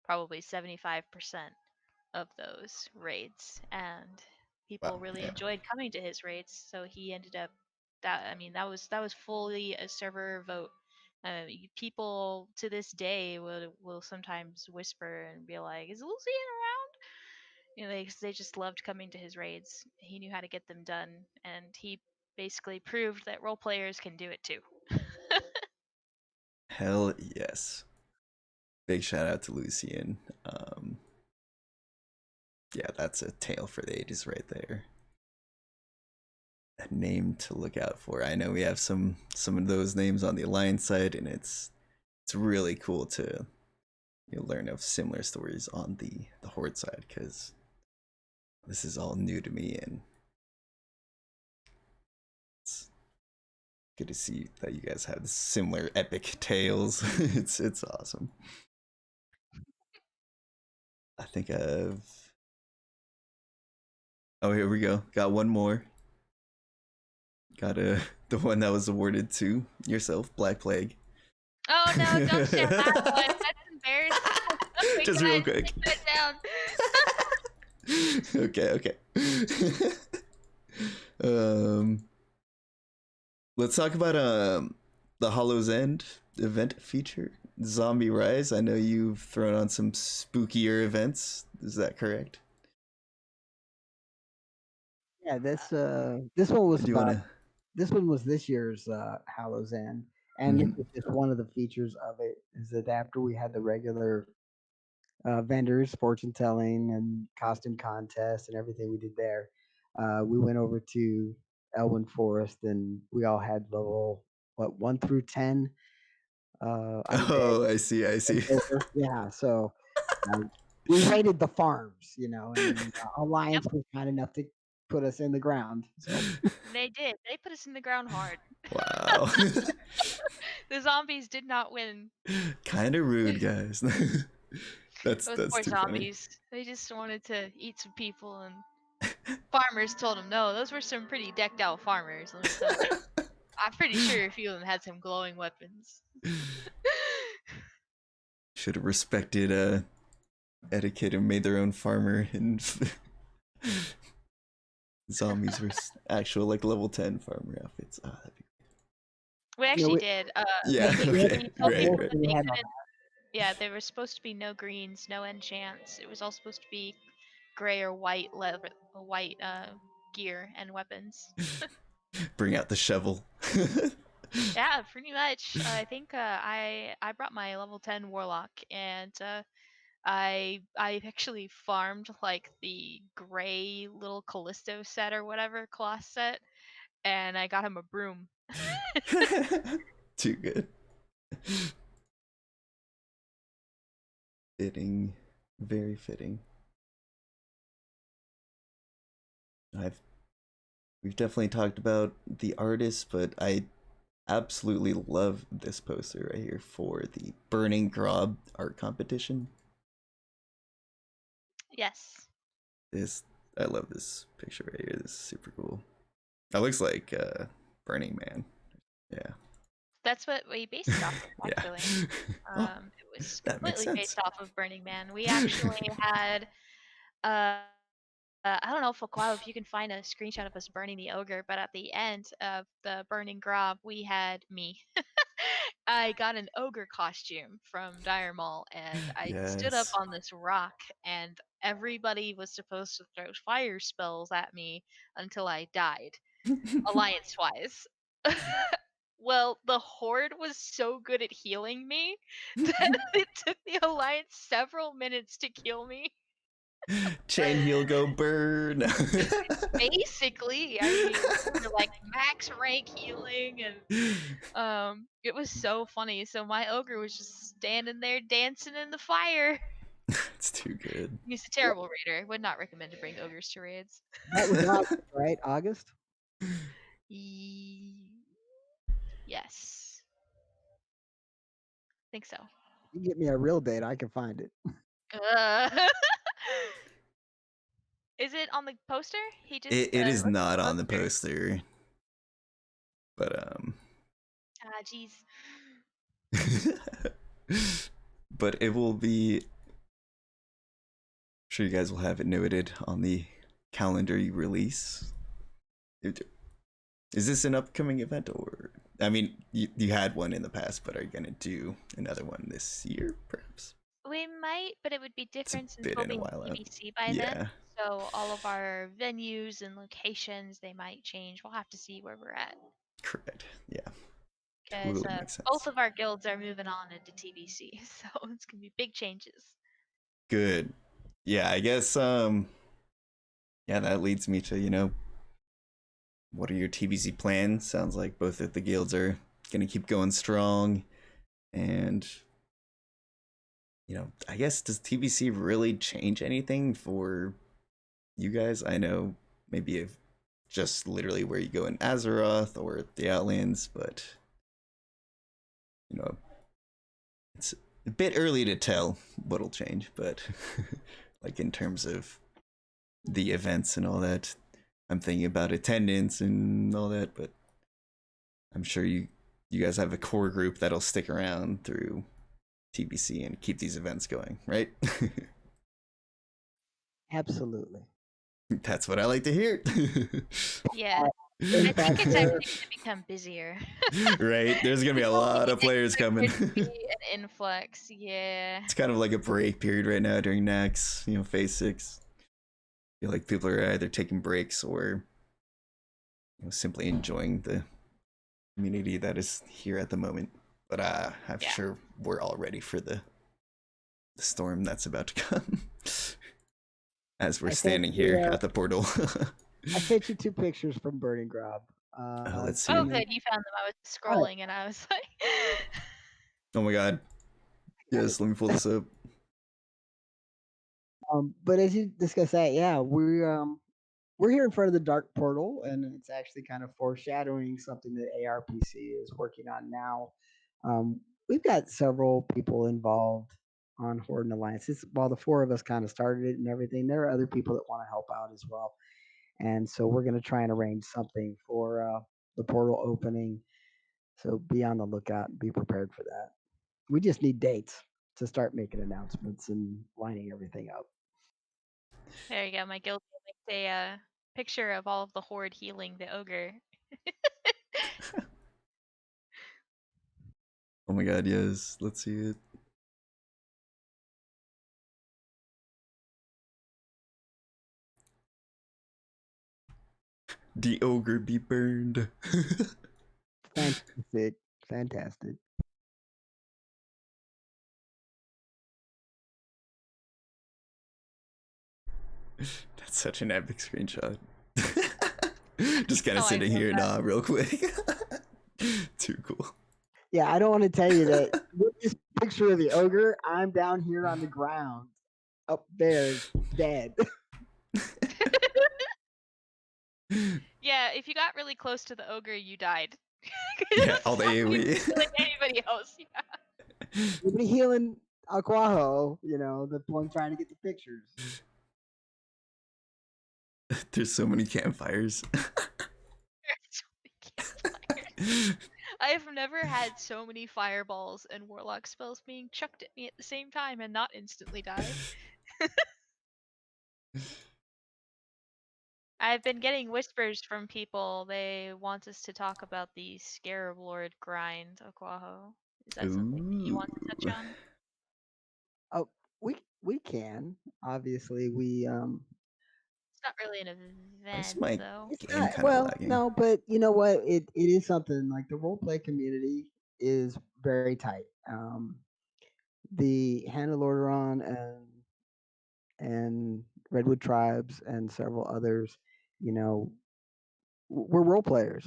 probably 75% of those raids, and people really enjoyed coming to his raids. So he ended up that was fully a server vote. People to this day will sometimes whisper and be like, "Is Lucian around?" They just loved coming to his raids. He knew how to get them done, and he basically proved that role players can do it too. Hell yes. Big shout out to Lucian. Yeah, that's a tale for the ages right there. A name to look out for. I know we have some of those names on the Alliance side, and it's really cool to learn of similar stories on the Horde side, because this is all new to me, and it's good to see that you guys have similar epic tales. It's awesome. I think I've. Oh, here we go. Got one more. Got the one that was awarded to yourself, Blackplague. Oh no! Don't share that one. That's embarrassing. Oh, just real quick. Take that down. Okay. Let's talk about the Hollow's End event feature, Zombie Rise. I know you've thrown on some spookier events. Is that correct? Yeah, this one was this one was this year's Hallow's End, and this was just one of the features of it. Is that after we had the regular vendors, fortune telling, and costume contest, and everything we did there, we went over to Elwyn Forest, and we all had level 1 through 10. I see. Yeah, so we raided the farms, and Alliance was kind enough to put us in the ground. So they did. They put us in the ground hard. Wow. The zombies did not win. Kind of rude, guys. That's poor too zombies. Funny. They just wanted to eat some people, and farmers told them no. Those were some pretty decked out farmers. Let me tell you. I'm pretty sure a few of them had some glowing weapons. Should have respected etiquette and made their own farmer, and zombies were actual like level 10 farmer outfits. Ah, that'd be... We No, actually we, did. Yeah, okay, We told right, people right. that we they had all couldn't. Yeah, there was supposed to be no greens, no enchants. It was all supposed to be gray or white leather, white gear and weapons. Bring out the shovel. Yeah, pretty much. I think I brought my level 10 warlock, and I actually farmed like the gray little Callisto set or whatever class set, and I got him a broom. Too good. Fitting, very fitting. We've definitely talked about the artist, but I absolutely love this poster right here for the Burning Grob art competition. Yes. This, I love this picture right here. This is super cool. That looks like Burning Man. Yeah. That's what we based it off of, Yeah. actually. Oh, It was that makes completely sense. based off of Burning Man. We actually had, I don't know if Okwaho, if you can find a screenshot of us burning the ogre, but at the end of the burning grob, we had me. I got an ogre costume from Dire Mall, and I stood up Yes. on this rock, and everybody was supposed to throw fire spells at me until I died, alliance wise. Well, the horde was so good at healing me that it took the alliance several minutes to kill me. Chain heal go burn. Basically, I mean, we were like max rank healing, and it was so funny. So my ogre was just standing there dancing in the fire. It's too good. He's a terrible raider. Would not recommend to bring ogres to raids. that was August, right? August. Yes, think so. You get me a real date, I can find it. Uh, is it on the poster? He just It is not on the poster. poster, but Ah, jeez. but it will be. I'm sure you guys will have it noted on the calendar you release. Is this an upcoming event, or I mean, you had one in the past, but are you gonna do another one this year, perhaps? We might, but it would be It's a different since bit we'll in a be in while out. TBC by then. Yeah, So all of our venues and locations, they might change. We'll have to see where we're at. correct. Yeah, Because totally makes both sense. of our guilds are moving on into TBC, so it's gonna be big changes. Good. Yeah, I guess yeah, that leads me to, what are your Tbz plans? Sounds like both of the guilds are gonna keep going strong, and I guess, does TBC really change anything for you guys? I know maybe if just literally where you go in Azeroth or the Outlands, but you know, it's a bit early to tell what'll change, but like in terms of the events and all that, I'm thinking about attendance and all that, but I'm sure you guys have a core group that'll stick around through TBC and keep these events going, right? Absolutely. That's what I like to hear. Yeah, In I think fact, it's actually gonna become busier. Right? There's gonna be a People lot didn't of players expect coming. there to be an influx. Yeah. It's kind of like a break period right now during Nax, phase 6. I feel like people are either taking breaks or simply enjoying the community that is here at the moment. But I'm Yeah. sure we're all ready for the storm that's about to come. As we're I standing sent you, here at the portal. I sent you 2 pictures from Burning Grob. Let's Oh, see. good. You found them. I was Alright, scrolling and I was like, Oh my god. got Yes, let me pull this up. But as you discussed that, yeah, we're here in front of the dark portal, and it's actually kind of foreshadowing something that ARPC is working on now. We've got several people involved on Horde and Alliance. While the 4 of us kind of started it and everything, there are other people that want to help out as well. And so we're going to try and arrange something for the portal opening. So be on the lookout and be prepared for that. We just need dates. to start making announcements and lining everything up. There you go. My guild makes a picture of all of the horde healing the ogre. Oh my god, yes. Let's see it. The ogre be burned. Fantastic. Fantastic. That's such an epic screenshot. Just kind of Oh, I sitting love here that. real quick. Too cool. Yeah, I don't want to tell you that with this picture of the ogre, I'm down here on the ground, up there, dead. Yeah, if you got really close to the ogre, you died. Yeah, all the Nobody AoE. was healing anybody else. Yeah. Nobody healing Okwaho, the one trying to get the pictures. There's so many campfires. I have never had so many fireballs and warlock spells being chucked at me at the same time and not instantly die. I've been getting whispers from people. They want us to talk about the Scarab Lord grind, Okwaho. Is that something that you want to touch on? Oh, we can. Obviously, we It's not really an Why is event, my though. it's game not kind of well, lagging? no, but you know what? It is something like the role play community is very tight. The Hand of Lordaeron and Redwood Tribes and several others, you know, we're role players,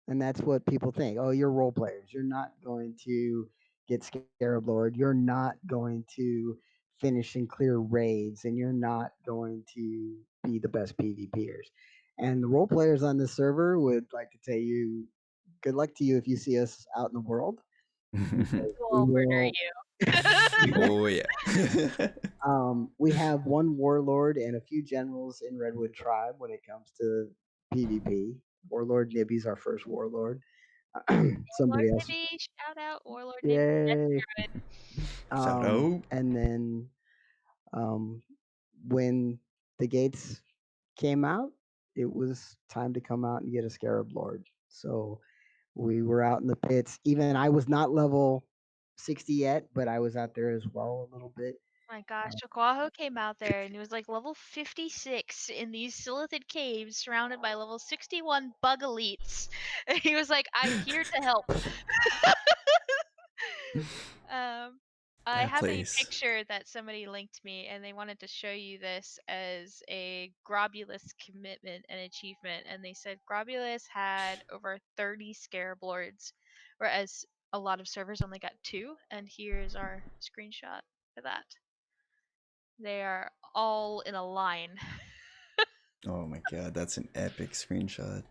and that's what people think. Oh, you're role players. You're not going to get Scarab Lord. You're not going to finish and clear raids, and you're not going to be the best PvPers. And the role players on this server would like to tell you, good luck to you if you see us out in the world. We'll murder you. Oh yeah. We have one warlord and a few generals in Redwood Tribe when it comes to PvP. Warlord Nibby's our first warlord. Warlord Somebody else. Nibby, shout out Warlord Nibby. Yay. That's good. Shout out. And then um, when the gates came out, it was time to come out and get a Scarab Lord. So we were out in the pits. Even I was not level 60 yet, but I was out there as well a little bit. My gosh, Okwaho came out there and he was like level 56 in these Silithid caves surrounded by level 61 bug elites. And he was like, I'm here to help. I That have a place. picture that somebody linked me and they wanted to show you this as a Grobulus commitment and achievement. And they said Grobulus had over 30 Scarab Lords, whereas a lot of servers only got 2. And here's our screenshot for that. They are all in a line. Oh my god, that's an epic screenshot.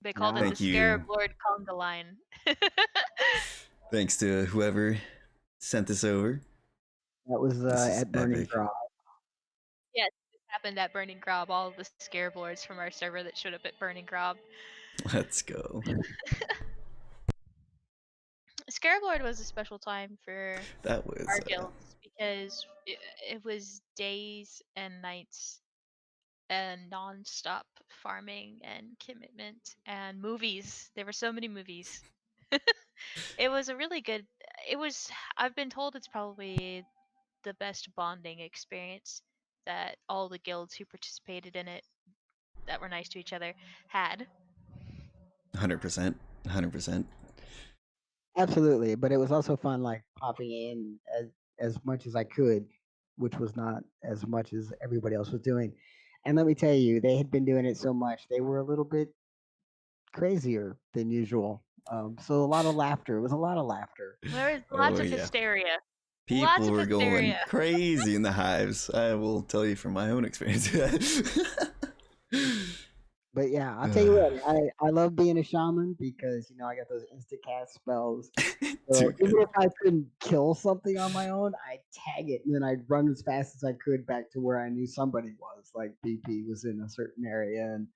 They called it the Thank Scarab you. Lord Conga line. Thanks to whoever sent this over. That was This is at Burning epic. Grob. Yes, this happened at Burning Grob. All of the Scarab Lords from our server that showed up at Burning Grob. Let's go. Scarab Lord was a special time for That was our guilds because it was days and nights and non-stop farming and commitment and movies. There were so many movies. It was a really good. It was. I've been told it's probably the best bonding experience that all the guilds who participated in it that were nice to each other had. 100%. 100%. Absolutely, but it was also fun, like popping in as much as I could, which was not as much as everybody else was doing. And let me tell you, they had been doing it so much, they were a little bit crazier than usual. So a lot of laughter. It was a lot of laughter. There was Oh lots of yeah. hysteria. Lots People of were going hysteria. crazy in the hives. I will tell you from my own experience. But yeah, I'll tell you what, I love being a shaman because I got those instant cast spells. Too So even good. if I couldn't kill something on my own, I'd tag it and then I'd run as fast as I could back to where I knew somebody was. Like BP was in a certain area, and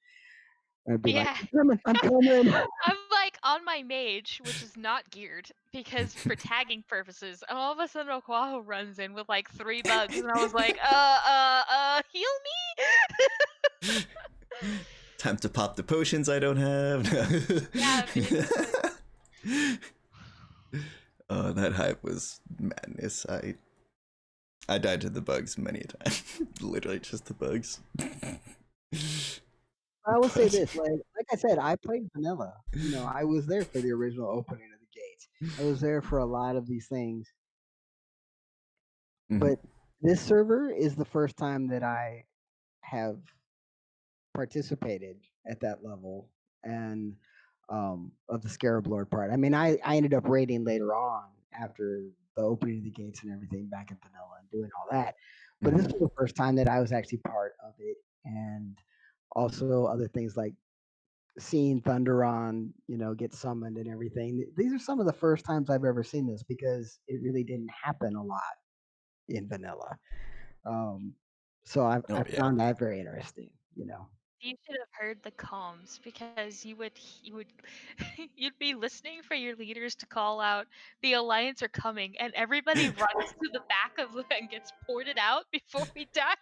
I'd be like, Yeah. I'm coming. I'm like, on my mage, which is not geared because for tagging purposes, and all of a sudden Okwaho runs in with like 3 bugs, and I was like, heal me. Time to pop the potions I don't have. Yeah, basically. Oh, that hype was madness. I died to the bugs many a time. Literally just the bugs. I will say this, like I said, I played vanilla. You know, I was there for the original opening of the gates. I was there for a lot of these things. Mhm. But this server is the first time that I have participated at that level and of the Scarab Lord part. I mean, I ended up raiding later on after the opening of the gates and everything back in vanilla and doing all that. But this was the first time that I was actually part of it, and also other things like seeing Thunderon, you know, get summoned and everything. These are some of the first times I've ever seen this because it really didn't happen a lot in vanilla. Um, so Oh, I yeah. found that very interesting, you know. You should have heard the comms because you would you'd be listening for your leaders to call out the Alliance are coming, and everybody runs to the back of the and gets ported out before we die.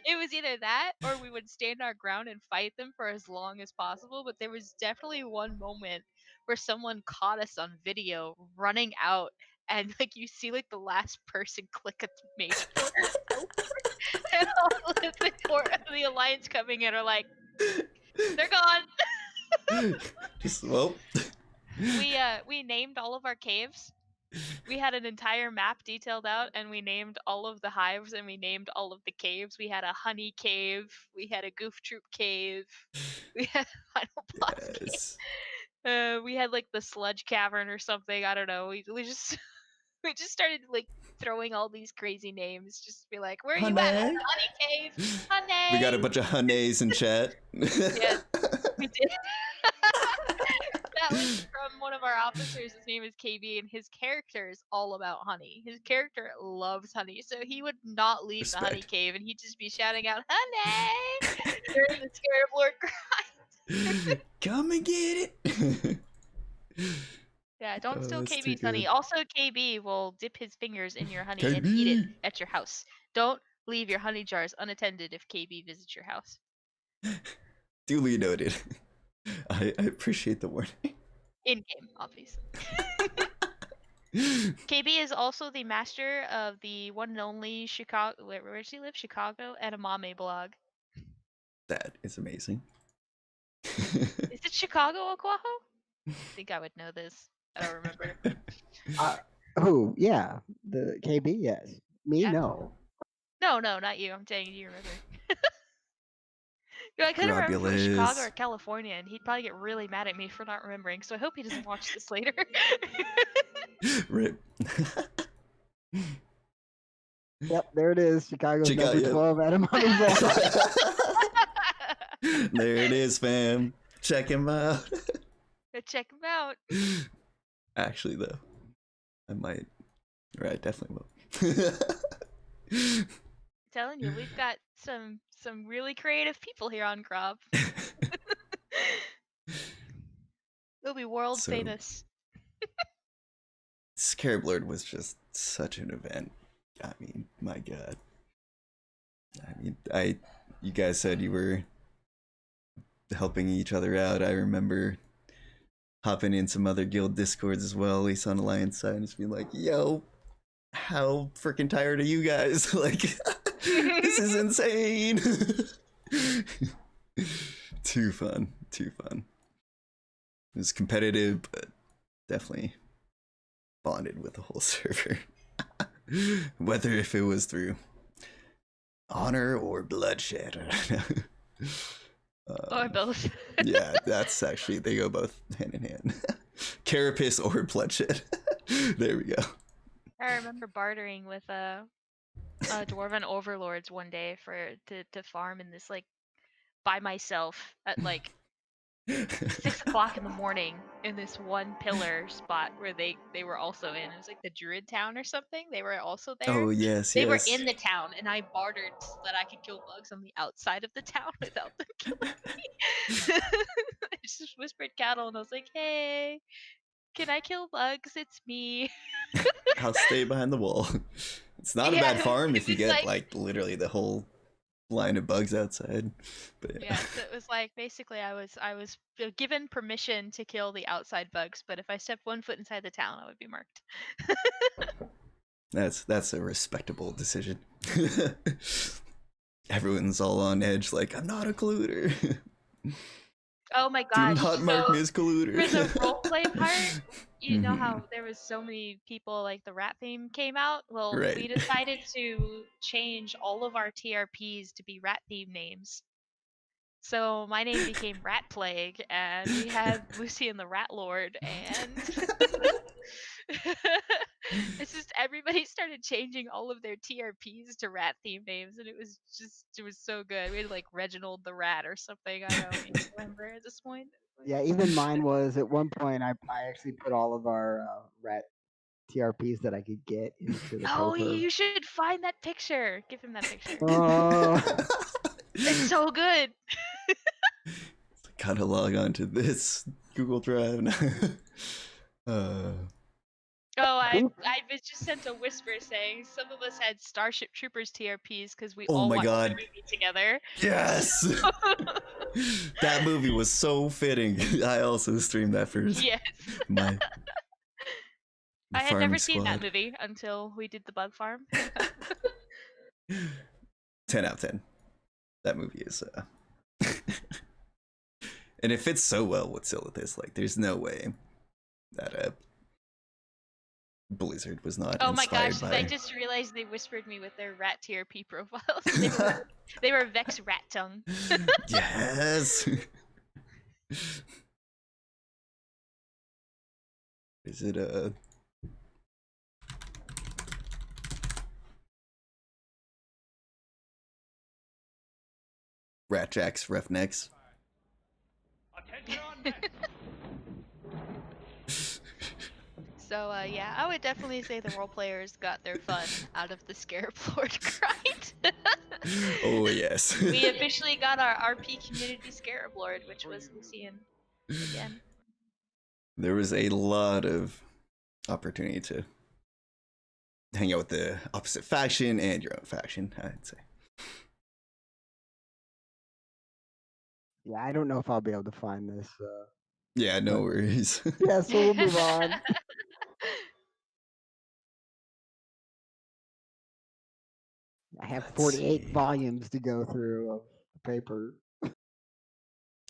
It was either that or we would stand our ground and fight them for as long as possible. But there was definitely one moment where someone caught us on video running out, and like you see like the last person click a mage portal and all of the Alliance coming in are like, they're gone. Just, well. We named all of our caves. We had an entire map detailed out, and we named all of the hives, and we named all of the caves. We had a honey cave, we had a goof troop cave, we had a final boss Yes. cave. We had like the sludge cavern or something. I don't know. We just we just started like throwing all these crazy names. Just be like, where are you at? Honey. Honey cave, honey. We got a bunch of honeys in chat. Yeah, we did. That was from one of our officers. His name is KB, and his character is all about honey. His character loves honey, so he would not leave the honey Respect. cave, and he'd just be shouting out "honey" during the Scarab Lord grind. Come and get it. Yeah, don't steal that's too KB's honey. good. Also, KB will dip his fingers in your honey and eat it KB. at your house. Don't leave your honey jars unattended if KB visits your house. Duly noted. I appreciate the warning. In game, obviously. KB is also the master of the one and only Chicago. Where does he live? Chicago Edamame blog. That is amazing. Is it Chicago Okwaho? I think I would know this. I don't remember. Who? Yeah, the KB. Yes, me. Yeah. No. No, not you. I'm saying you remember. I couldn't remember if it was Chicago or California, and he'd probably get really mad at me for not remembering. So I hope he doesn't watch this later. Rip. Yep, there it is. Chicago's Chicago, number 12 Edamame blog. There it is, fam. Check him out. Check him out. Actually, though, I might. Or I definitely will. Telling you, we've got some really creative people here on Grob. They'll be world famous. Scarab Lord was just such an event. I mean, my god. I mean, you guys said you were helping each other out. I remember hopping in some other guild discords as well, at least on Alliance side, and just being like, yo, how freaking tired are you guys? Like, this is insane. Too fun. It was competitive, but definitely bonded with the whole server. Whether if it was through honor or bloodshed, I don't know. Or both. Yeah, that's actually, they go both hand in hand. Carapace or bloodshed. There we go. I remember bartering with dwarven overlords one day to farm in this like by myself at like 6 o'clock in the morning in this one pillar spot where they were also in. It was like the Druid town or something. They were also there. Oh yes, They were yes. in the town, and I bartered so that I could kill bugs on the outside of the town without them killing me. I just whispered cattle, and I was like, "Hey, can I kill bugs? It's me." I'll stay behind the wall. It's not a Yeah, bad farm it if you was get like literally the whole line of bugs outside. But yeah, so it was like basically I was given permission to kill the outside bugs, but if I stepped 1 foot inside the town, I would be marked. that's a respectable decision. Everyone's all on edge, like I'm not a colluder. Oh my Do gosh! not mark So me as colluder. for the roleplay part, you know Mhm. how there was so many people like the rat theme came out. Well, Right. we decided to change all of our TRPs to be rat theme names. So my name became Rat Plague, and we had Lucy and the Rat Lord, and it's just everybody started changing all of their TRPs to rat theme names, and it was so good. We had like Reginald the Rat or something. I don't even remember at this point. Yeah, even mine was at one point. I actually put all of our rat TRPs that I could get into the Oh, paper. you should find that picture. Give him that picture. Oh, It's so good. Gotta log on to this Google Drive now. uh, Oh, I was just sent a whisper saying some of us had Starship Troopers TRPs because we oh all my watched the god. movie together. Yes! That movie was so fitting. I also streamed that first. Yes. My I had farm never seen that squad. movie until we did the bug farm. 10 out of 10. That movie is and it fits so well with Silithus. Like there's no way that Blizzard was not Oh my inspired gosh, I by. just realized they whispered me with their rat TRP profiles. They were Vex Rat Tongue. Yes. Is it Ratjacks Roughnecks? So yeah, I would definitely say the role players got their fun out of the Scarab Lord grind. Oh yes. We officially got our RP community Scarab Lord, which was Lucian again. There was a lot of opportunity to hang out with the opposite faction and your own faction, I'd say. yeah. I don't know if I'll be able to find this. Yeah, no worries. Yeah, so we'll move on. I have Let's 48 see. volumes to go through of paper.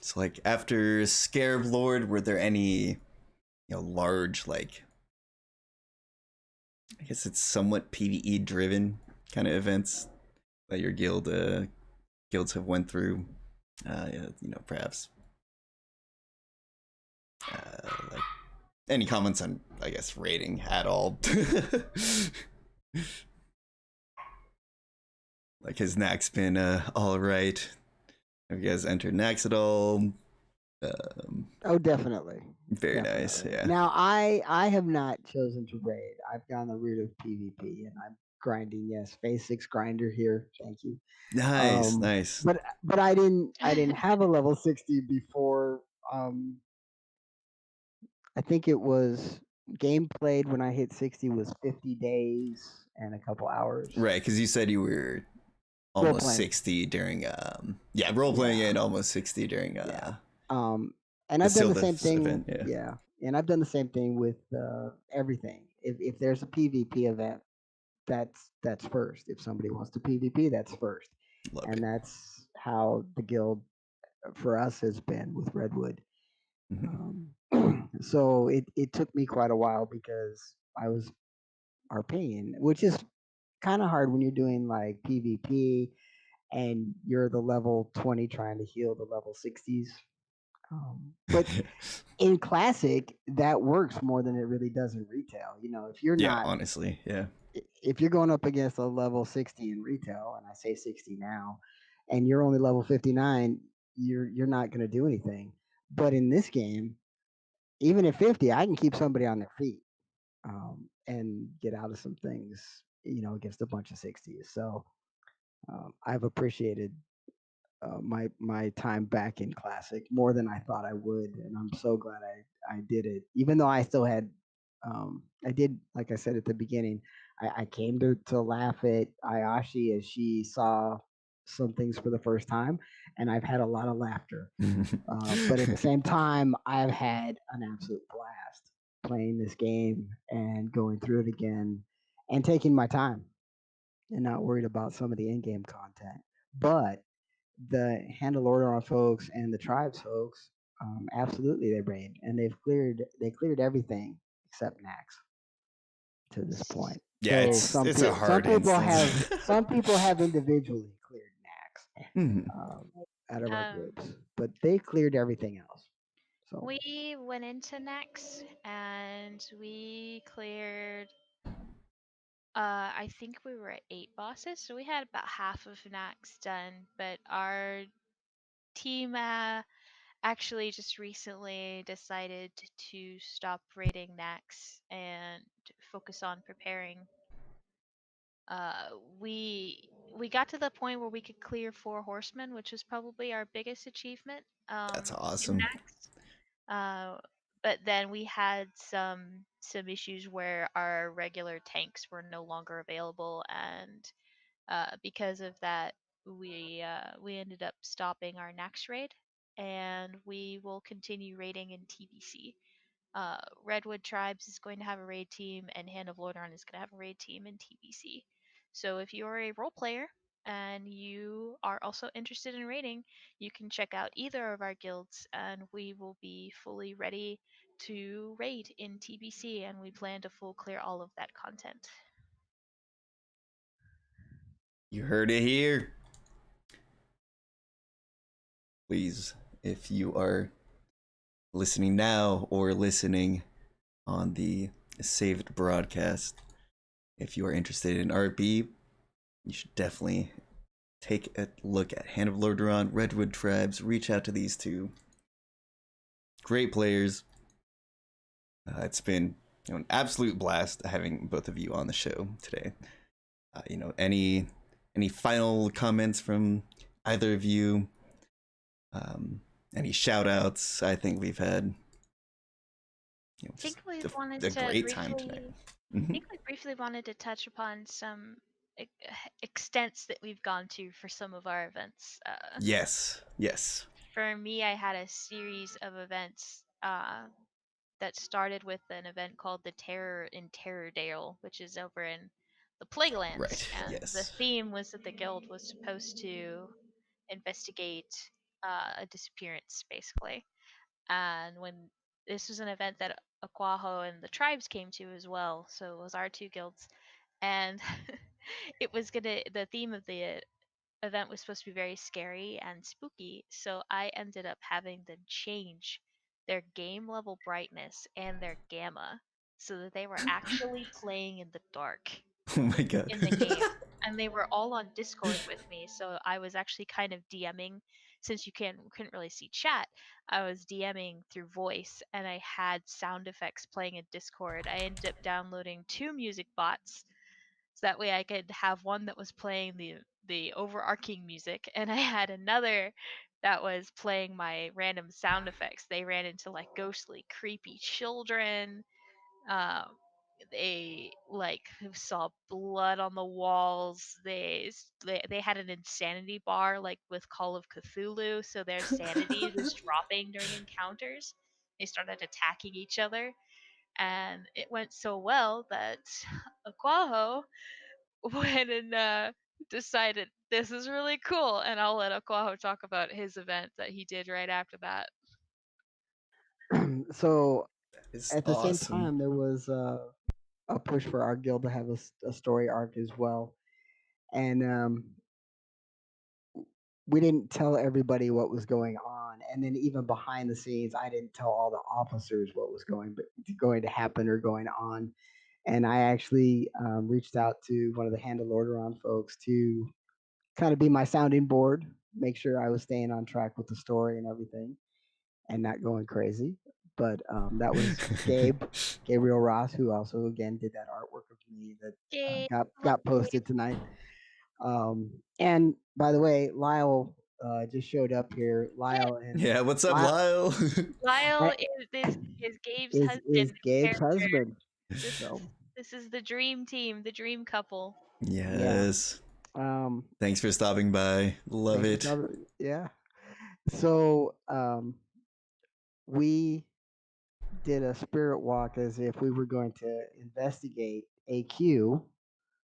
So like after Scarab Lord, were there any large like I guess it's somewhat PvE driven kind of events that your guilds have went through? Perhaps like any comments on I guess rating at all? Like has Nax been all right? Have you guys entered Nax at all? Oh, definitely. Very nice. Definitely. Yeah. Now, I have not chosen to raid. I've gone the route of PvP, and I'm grinding. Yes, phase 6 grinder here. Thank you. Nice. Um, Nice. but I didn't have a level 60 before. Um, I think it was game played when I hit 60 was 50 days and a couple hours. Right, because you said you were Role almost playing. 60 during role playing Yeah. and almost 60 during Yeah. And the I've done the same Sildith's thing. event. Yeah. Yeah, and I've done the same thing with everything. If there's a PvP event, that's first. If somebody wants to PvP, that's first, Love and it. that's how the guild for us has been with Redwood. Mhm. So it took me quite a while because I was RPing, which is kind of hard when you're doing like PvP and you're the level 20 trying to heal the level 60s. But in classic, that works more than it really does in retail. If you're Yeah, not, honestly, yeah. if you're going up against a level 60 in retail, and I say 60 now, and you're only level 59, you're not going to do anything. But in this game, even at 50, I can keep somebody on their feet and get out of some things, against a bunch of 60s. So I've appreciated my time back in Classic more than I thought I would, and I'm so glad I did it. Even though I still had, I did, like I said at the beginning, I came to laugh at Ayashi as she saw some things for the first time, and I've had a lot of laughter. But at the same time, I've had an absolute blast playing this game and going through it again and taking my time and not worried about some of the in-game content. But the Handle Order on folks and the tribes folks, absolutely they raid and they cleared everything except Nax to this point. Yeah, Though it's a some hard people instance. have individually cleared Nax Mhm. out of our Um, groups, but they cleared everything else. So we went into next and we cleared. I think we were at 8 bosses, so we had about half of Nax done. But our team actually just recently decided to stop raiding Nax and focus on preparing. Uh, we we got to the point where we could clear 4 horsemen, which was probably our biggest achievement That's in awesome. Nax. But then we had some issues where our regular tanks were no longer available, and because of that, we ended up stopping our next raid, and we will continue raiding in TBC. Redwood Tribes is going to have a raid team, and Hand of Lordaeron is going to have a raid team in TBC. So if you're a role player and you are also interested in raiding, you can check out either of our guilds, and we will be fully ready to raid in TBC, and we plan to full clear all of that content. You heard it here. Please, if you are listening now or listening on the saved broadcast, if you are interested in RP, you should definitely take a look at Hand of Lordaeron, Redwood Tribes. Reach out to these two great players. It's been an absolute blast having both of you on the show today. Any final comments from either of you? Um, any shout outs? I think we've had I just think we wanted a to great time tonight. briefly. I Mm-hmm. think we briefly wanted to touch upon some extents that we've gone to for some of our events. Yes. For me, I had a series of events that started with an event called the Terror in Terrordale, which is over in the Plaguelands, Right. and the Yes. theme was that the guild was supposed to investigate a disappearance, basically. And when this was an event that Okwaho and the tribes came to as well, so it was our 2 guilds, and the theme of the event was supposed to be very scary and spooky, so I ended up having them change their game level brightness and their gamma so that they were actually playing in the dark Oh my god. in the game. And they were all on Discord with me, so I was actually kind of DMing, since you couldn't really see chat. I was DMing through voice, and I had sound effects playing in Discord. I ended up downloading 2 music bots, so that way I could have one that was playing the overarching music, and I had another that was playing my random sound effects. They ran into like ghostly, creepy children. Um, they like saw blood on the walls. They had an insanity bar like with Call of Cthulhu, so their sanity was dropping during encounters. They started attacking each other, and it went so well that Aquaho went and decided this is really cool, and I'll let Aquaho talk about his event that he did right after that. so It's at the same awesome. time, there was a push for our guild to have a story arc as well, and we didn't tell everybody what was going on, and then even behind the scenes, I didn't tell all the officers what was going to happen or going on. And I actually reached out to one of the Handle Lordaeron folks to kind of be my sounding board, make sure I was staying on track with the story and everything. and not going crazy. But that was Gabe, Gabriel Ross, who also again did that artwork of me that Yay. got posted tonight. And by the way, Lyle just showed up here. Yeah. Lyle and Yeah, what's up, Lyle Lyle? Lyle is Gabe's is husband Gabe's character. husband. This is So this is the dream team, the dream couple. yeah. Yes. Um, Thanks for stopping by. Love thanks for it. stopping. Yeah. So we did a spirit walk as if we were going to investigate AQ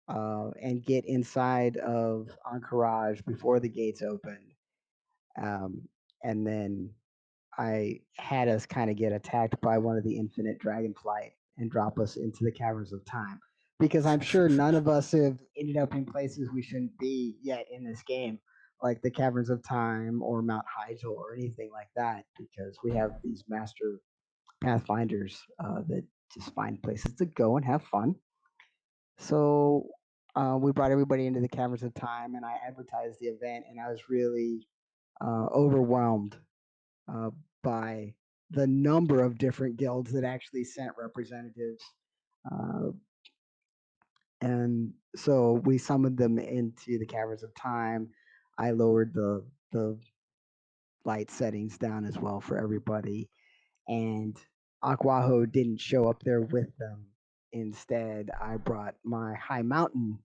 and get inside of Encourage before the gates opened. Um, and then I had us kind of get attacked by one of the infinite dragonflight and drop us into the caverns of time. Because I'm sure none of us have ended up in places we shouldn't be yet in this game, like the caverns of time or Mount Hyjal or anything like that, because we have these master pathfinders that just find places to go and have fun. So we brought everybody into the caverns of time, and I advertised the event, and I was really overwhelmed uh, by the number of different guilds that actually sent representatives. Uh, and so we summoned them into the caverns of time. I lowered the light settings down as well for everybody. And Okwaho didn't show up there with them. Instead, I brought my High Mountain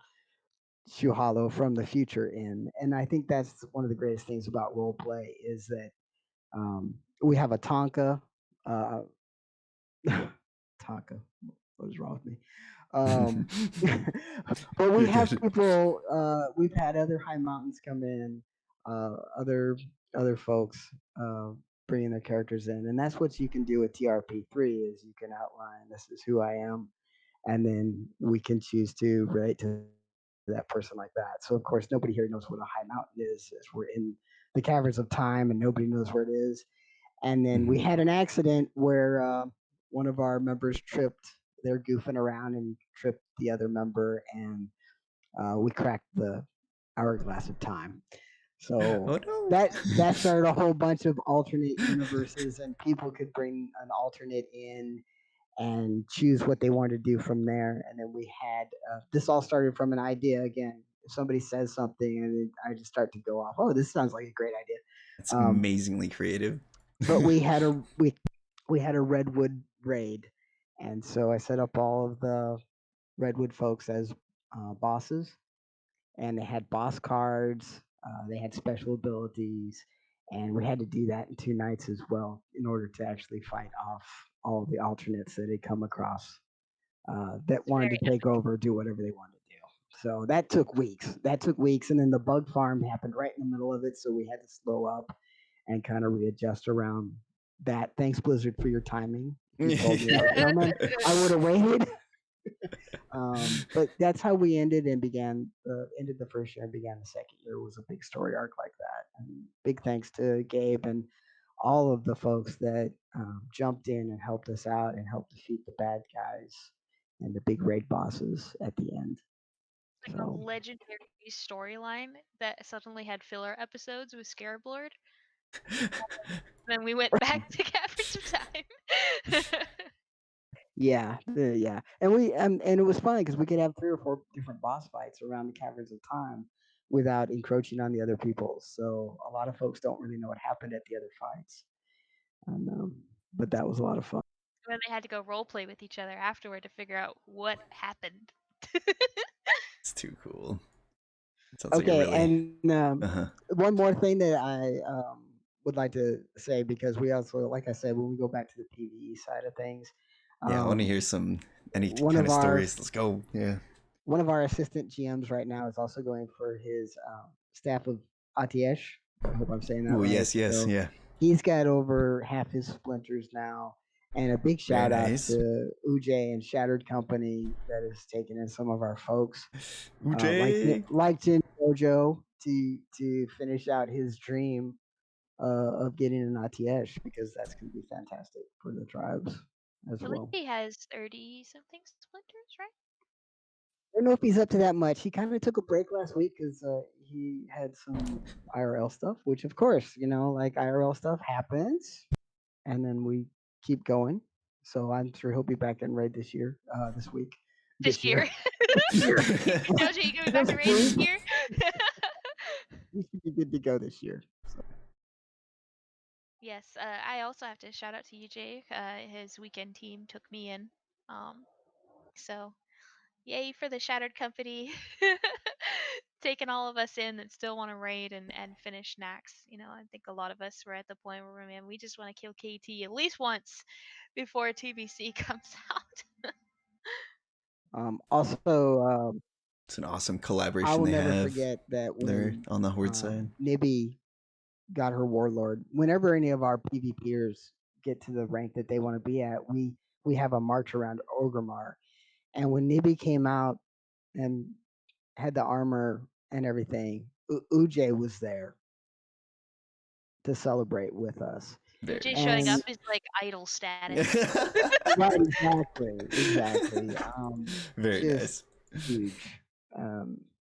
Shuhalo from the future in. And I think that's one of the greatest things about role play is that we have a Tonka. Uh, Tonka. What is wrong with me? Um, but we You're have good. people. We've had other high mountains come in, other folks bringing their characters in, and that's what you can do with TRP3 is you can outline this is who I am, and then we can choose to relate to that person like that. So of course nobody here knows what a high mountain is, as we're in the caverns of time and nobody knows where it is. And then we Mhm. had an accident where one of our members tripped. They're goofing around and tripped the other member, and we cracked the hourglass of time. Oh So no. that started a whole bunch of alternate universes, and people could bring an alternate in and choose what they wanted to do from there. And then we had this all started from an idea again. If somebody says something, and I just start to go off, oh, this sounds like a great idea. It's Um, amazingly creative. but we had a redwood raid, and so I set up all of the redwood folks as bosses, and they had boss cards. They had special abilities, and we had to do that in 2 nights as well in order to actually fight off all of the alternates that had come across that It's very wanted to take over, do whatever they wanted to do. So that took weeks. And then the bug farm happened right in the middle of it, so we had to slow up and kind of readjust around that. Thanks, Blizzard, for your timing. If you told me I was coming, I would have waited. But that's how we ended the first year and began the second year. It was a big story arc like that. And big thanks to Gabe and all of the folks that jumped in and helped us out and helped defeat the bad guys and the big raid bosses at the end. like a So legendary storyline that suddenly had filler episodes with Scareblord. Then we went back to Caverns of Time. yeah, and it was funny because we could have 3 or 4 different boss fights around the caverns of time without encroaching on the other people. So a lot of folks don't really know what happened at the other fights. And, but that was a lot of fun. Then they had to go role play with each other afterward to figure out what happened. It's too cool. Sounds like a Okay, really. and Uh huh. one more thing that I would like to say because we also, like I said, when we go back to the PVE side of things, Yeah, I want to um, hear any one kind of of our stories. Let's go. Yeah. one of our assistant GMs right now is also going for his staff of Atiesh. I hope I'm saying that Oh right. yes, yes, So yeah. he's got over half his splinters now. And a big Very shout out nice. to Ujay and Shattered Company that has taken in some of our folks, Uj. like Jin Jojo to finish out his dream of getting an Atiesh because that's going to be fantastic for the tribes as I believe well. he has 30 something splinters, right? I don't know if he's up to that much. He kind of took a break last week because he had some IRL stuff, which of course, like IRL stuff happens. and then we keep going. So I'm sure he'll be back in raid this year, this week, This this year. year, this year. Jojo, you coming back This to raid this week, year? we should be good to go this year. So. Yes, I also have to shout out to UJ. His weekend team took me in. So yay for the Shattered Company. Taking all of us in that still want to raid and finish Nax. You know, I think a lot of us were at the point where, man, we just want to kill KT at least once before TBC comes out. Also, It's an awesome I collaboration will they never have forget that there when on the Horde side. Nibby got her warlord. Whenever any of our PvPers get to the rank that they want to be at, we have a march around Orgrimmar. And when Nibby came out and had the armor and everything, Uj was there to celebrate with us. UJ showing up And is like idol status. right, exactly. Very Just nice. huge.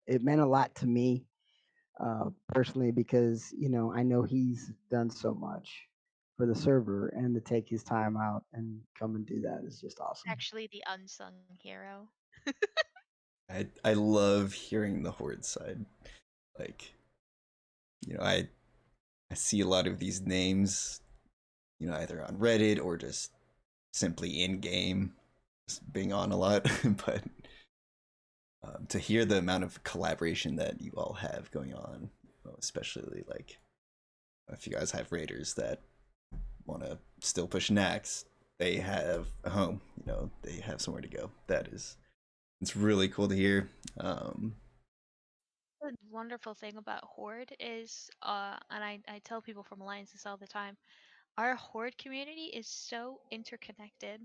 It meant a lot to me personally because I know he's done so much for the server, and to take his time out and come and do that is just awesome. Actually, the unsung hero. I love hearing the Horde side. Like, I see a lot of these names, either on Reddit or just simply in game, just being on a lot. But to hear the amount of collaboration that you all have going on, especially like if you guys have raiders that want to still push Nax, they have a home. They have somewhere to go. It's really cool to hear. The wonderful thing about Horde is, and I tell people from Alliance this all the time, our Horde community is so interconnected.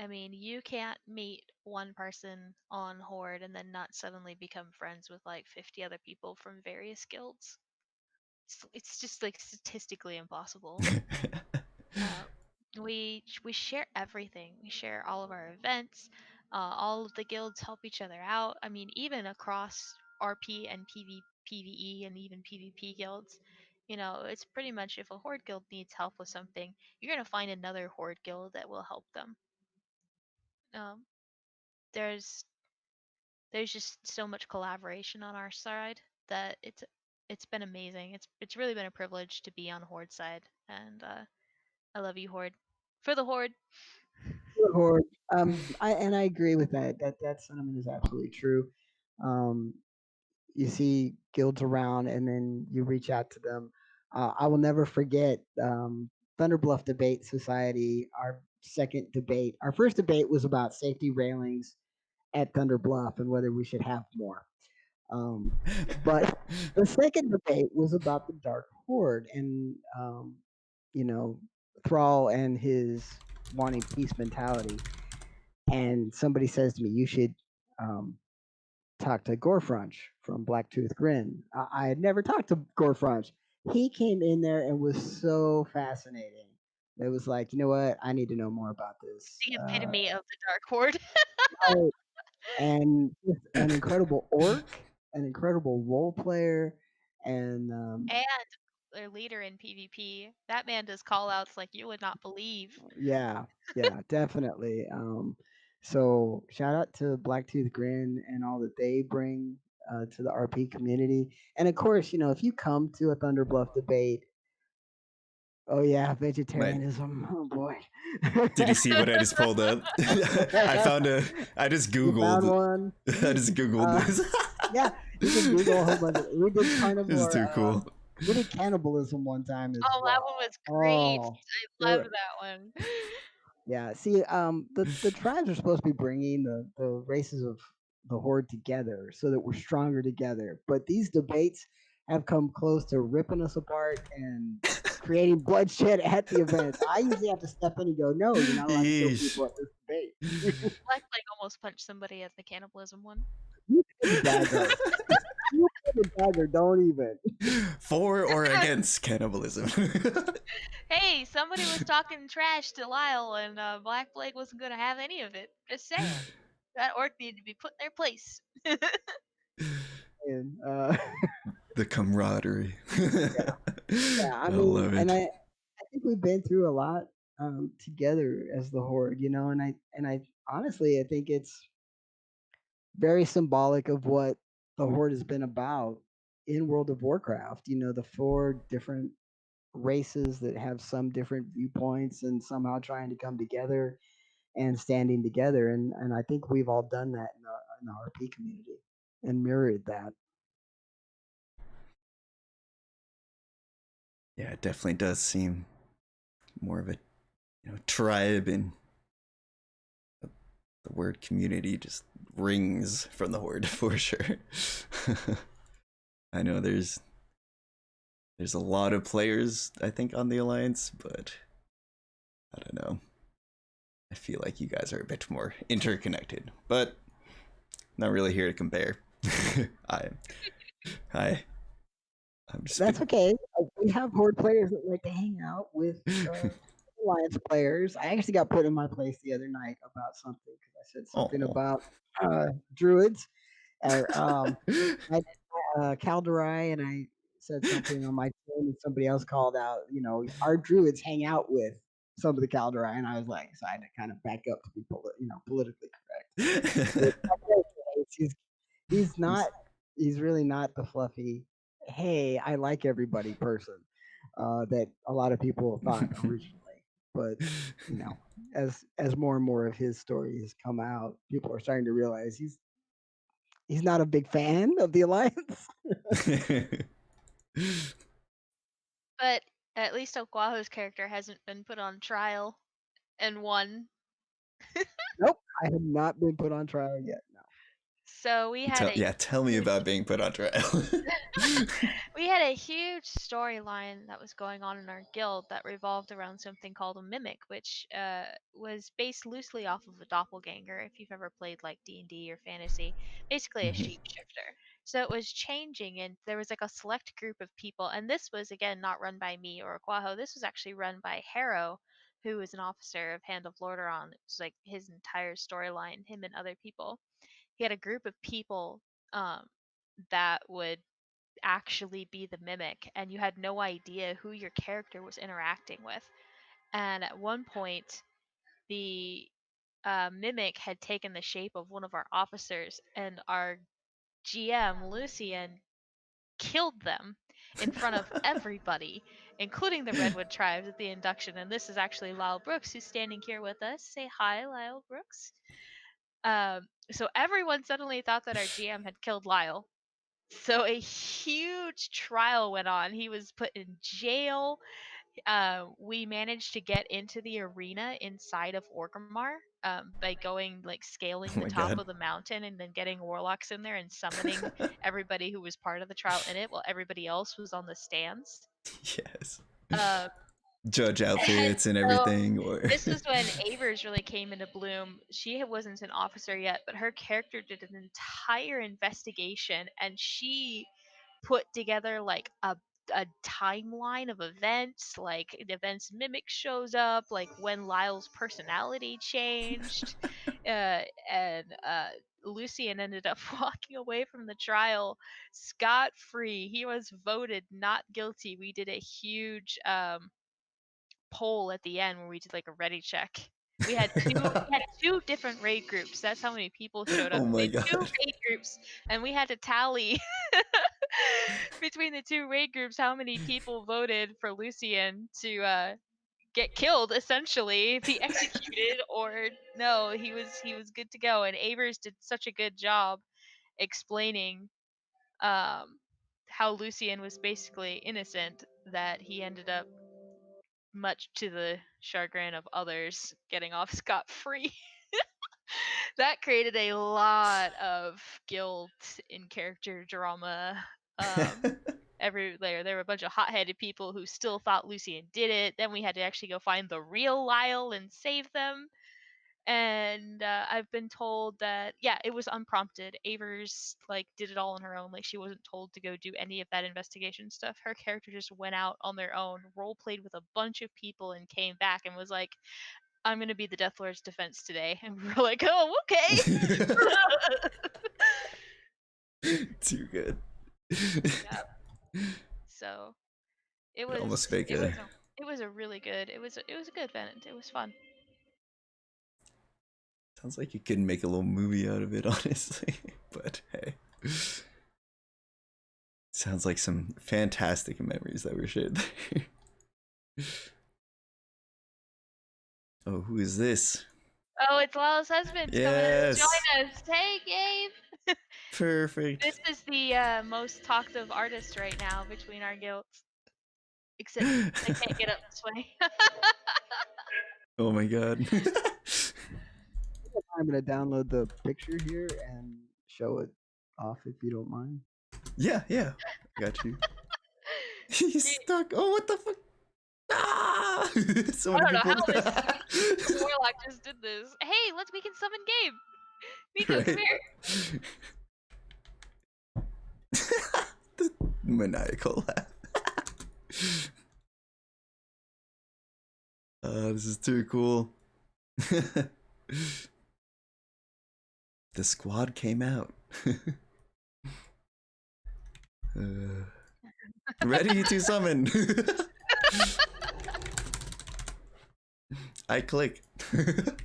I mean, you can't meet one person on Horde and then not suddenly become friends with like 50 other people from various guilds. It's just like statistically impossible. We share everything. We share all of our events. All of the guilds help each other out. I mean, even across RP and PvE and even PvP guilds, it's pretty much if a horde guild needs help with something, you're gonna find another horde guild that will help them. Um, there's there's just so much collaboration on our side that it's been amazing. It's really been a privilege to be on horde side, and I love you, horde, for the horde. Horde. I agree with that. That sentiment is absolutely true. Um, you see guilds around, and then you reach out to them. I will never forget Thunder Bluff Debate Society. Our second debate, our first debate was about safety railings at Thunder Bluff and whether we should have more. But the second debate was about the Dark Horde and you know Thrall and his wanting peace mentality. And somebody says to me, "You should um, talk to Gorefrunch from Blacktooth Grin." I had never talked to Gorefrunch. He came in there and was so fascinating. It was like, you know what? I need to know more about this. The epitome of the dark horde. Right. And just an incredible orc, an incredible role player, and And their leader in PvP. That man does call outs like you would not believe. yeah, definitely. So shout out to Blacktooth Grin and all that they bring to the RP community. And of course, if you come to a Thunder Bluff debate, oh yeah, vegetarianism. Oh boy. Did you see what I just pulled up? I just You found Googled. one. I just Googled this. Yeah, you can Google a whole bunch of. We did This is carnivore. too cool. We did cannibalism one time as Oh, that one well. was great. Oh, I love there. that one. Yeah. See, the tribes are supposed to be bringing the races of the horde together so that we're stronger together. But these debates have come close to ripping us apart and creating bloodshed at the events. I usually have to step in and go, "No, you're not allowed to kill Yeesh. people at this debate." Blackplague almost punched somebody at the cannibalism one. You pull the dagger. You pull the dagger. Don't even. For or against cannibalism? Hey, somebody was talking trash to Lyle, and Blackplague wasn't gonna have any of it. Just saying, that orc needed to be put in their place. And, The camaraderie. yeah. I I mean, love and it. think we've been through a lot together as the Horde, you know, and I honestly I think it's very symbolic of what the Horde has been about in World of Warcraft. You know, the four different races that have some different viewpoints and somehow trying to come together and standing together. And I think we've all done that in the RP community and mirrored that. Yeah, it definitely does seem more of a tribe, and the word community just rings from the Horde for sure. I know there's a lot of players, I think, on the Alliance, but I don't know. I feel like you guys are a bit more interconnected, but not really here to compare. I, I'm just. That's okay. We have Horde players that like to hang out with Alliance players. I actually got put in my place the other night about something because I said something Oh. about druids or I Calderai, and I said something on my phone, and somebody else called out, you know, our druids hang out with some of the Calderai, and I was like, so I had to kind of back up to be, politically correct. He's not, he's really not the fluffy, hey, I like everybody person that a lot of people thought originally. But you know, as more and more of his stories come out, people are starting to realize he's not a big fan of the Alliance. But at least Okwaho's character hasn't been put on trial and won. Nope, I have not been put on trial yet. No. So we had Tell me about being put on trial. we had a huge storyline that was going on in our guild that revolved around something called a mimic, which was based loosely off of a doppelganger. If you've ever played like D&D or fantasy, basically a shapeshifter. So it was changing, and there was like a select group of people, and this was again not run by me or Okwaho. This was actually run by Harrow, who was an officer of Hand of Lordaeron. It was like his entire storyline, him and other people. He had a group of people um, that would actually be the mimic, and you had no idea who your character was interacting with. And at one point, the mimic had taken the shape of one of our officers, and our GM, Lucian, killed them in front of everybody, including the Redwood tribes at the induction. And this is actually Lyle Brooks, who's standing here with us. Say hi, Lyle Brooks. So everyone suddenly thought that our GM had killed Lyle. So a huge trial went on. He was put in jail. We managed to get into the arena inside of Orgrimmar by going like scaling the top of the mountain and then getting warlocks in there and summoning everybody who was part of the trial in it while everybody else was on the stands. Yes. Um, Judge outfits and everything. This was when Avers really came into bloom. She wasn't an officer yet, but her character did an entire investigation, and she put together like a timeline of events, like the events mimic shows up, like when Lyle's personality changed, and Lucian ended up walking away from the trial scot free. He was voted not guilty. We did a huge poll at the end where we did like a ready check. We had two different raid groups. That's how many people showed up. Oh my God. Two god. raid groups, and we had to tally between the two raid groups how many people voted for Lucian to get killed, essentially, be executed, or no, he was good to go. And Avers did such a good job explaining how Lucian was basically innocent that he ended up, much to the chagrin of others, getting off scot-free. That created a lot of guilt in character drama. Every layer, there were a bunch of hot-headed people who still thought Lucian did it. Then we had to actually go find the real Lyle and save them. And I've been told that it was unprompted. Avers like did it all on her own. Like, she wasn't told to go do any of that investigation stuff. Her character just went out on their own, role played with a bunch of people, and came back and was like, "I'm gonna be the Death Lord's defense today." And we're like, "Oh, okay." Too good. So it was almost make it was a really good. It was a good event. It was fun. Sounds like you could make a little movie out of it, honestly. But hey. Sounds like some fantastic memories that were shared there. Oh, who is this? Oh, it's Lala's husband coming to join us. Hey, Gabe. Perfect. This is the most talked of artist right now between our guilds. Except I can't get up this way. Oh my god. I'm gonna download the picture here and show it off if you don't mind. Yeah. I got you. He's stuck. Oh, what the fuck? Ah! So many I don't know people. how this warlock just did this. Hey, we can summon Gabe. Nico, Right. come here. The maniacal laugh. This is too cool. The squad came out. Ready to summon. I click. Click.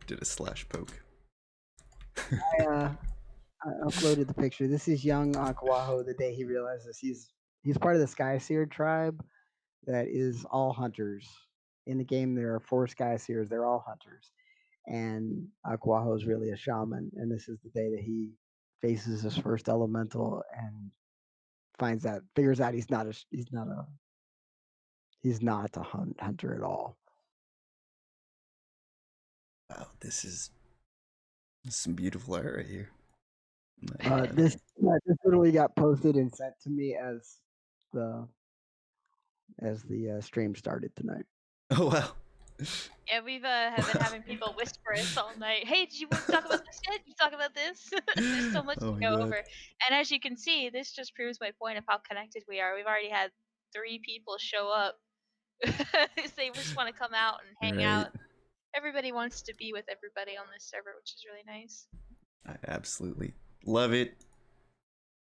Did a slash poke. I uploaded the picture. This is young Okwaho the day he realizes he's part of the Skyseer tribe that is all hunters. In the game, there are 4 Skyseers. They're all hunters, and Okwaho is really a shaman. And this is the day that he faces his first elemental and figures out he's not a hunter at all. Wow, this is some beautiful art right here. This literally got posted and sent to me as the stream started tonight. Oh wow. Yeah, we've have been having people whisper us all night. Hey, did you want to talk about this yet? Did you talk about this? There's so much Oh to my go God. over. And as you can see, this just proves my point of how connected we are. We've already had 3 people show up. They just want to come out and hang Right. out. Everybody wants to be with everybody on this server, which is really nice. I absolutely love it.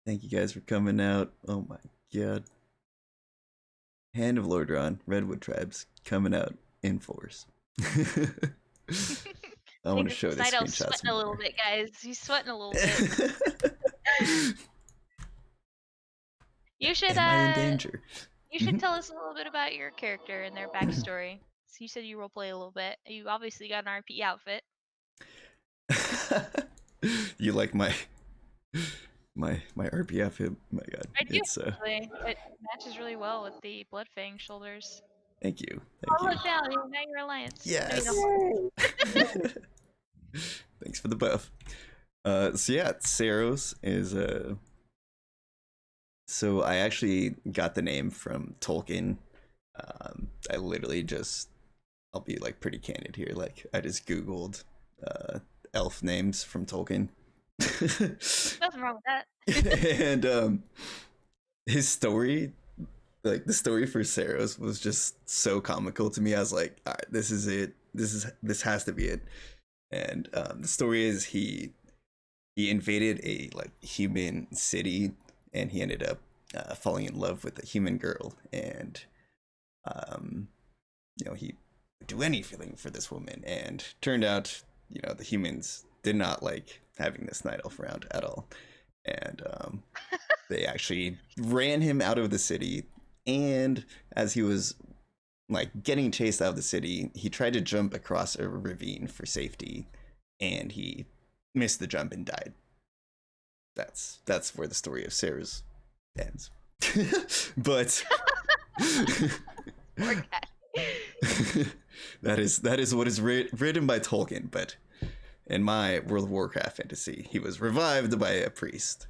Thank you guys for coming out. Oh my god. Hand of Lordron, Redwood Tribes, coming out in force. I want to show this Snido's screenshot. sweating a little bit, guys. He's sweating a little bit. You should Am I in danger? You should tell us a little bit about your character and their backstory. So you said you roleplay a little bit. You obviously got an RP outfit. You like my RP outfit? My god. I do. It's It matches really well with the Bloodfang shoulders. Thank you. Oh, look now you're Alliance. Yes. No, Thanks for the buff. So yeah, Saros is so I actually got the name from Tolkien. I literally I'll be like pretty candid here. Like I just Googled elf names from Tolkien. nothing wrong with that. And his story, like the story for Saros, was just so comical to me. I was like, all right, this is it. This has to be it. And the story is he invaded a like human city, and he ended up falling in love with a human girl, and he would do anything for this woman, and turned out the humans did not like having this night elf around at all, and they actually ran him out of the city. And as he was like getting chased out of the city, he tried to jump across a ravine for safety, and he missed the jump and died. That's where the story of Sarah's ends. But that is what is written by Tolkien. But in my World of Warcraft fantasy, he was revived by a priest,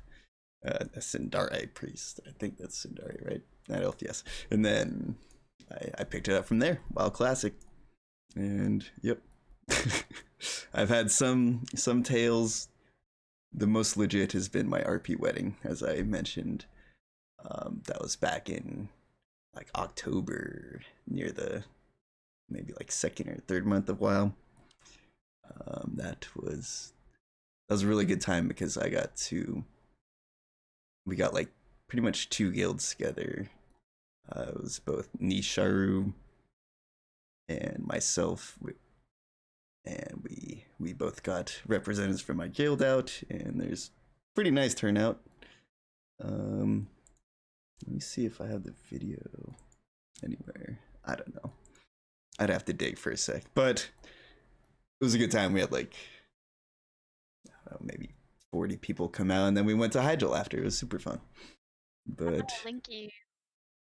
a Sindari priest. I think that's Sindari, right? Night elf, yes. And then I picked it up from there. WoW Classic, and yep. I've had some tales. The most legit has been my RP wedding, as I mentioned. That was back in like October, near the maybe like second or third month of WoW. That was a really good time because we got like pretty much 2 guilds together. It was both Nisharu and myself, and we both got representatives from my guild out, and there's pretty nice turnout. Let me see if I have the video anywhere. I don't know. I'd have to dig for a sec, but it was a good time. We had like, I don't know, maybe 40 people come out, and then we went to Hydro after. It was super fun. But I'll link you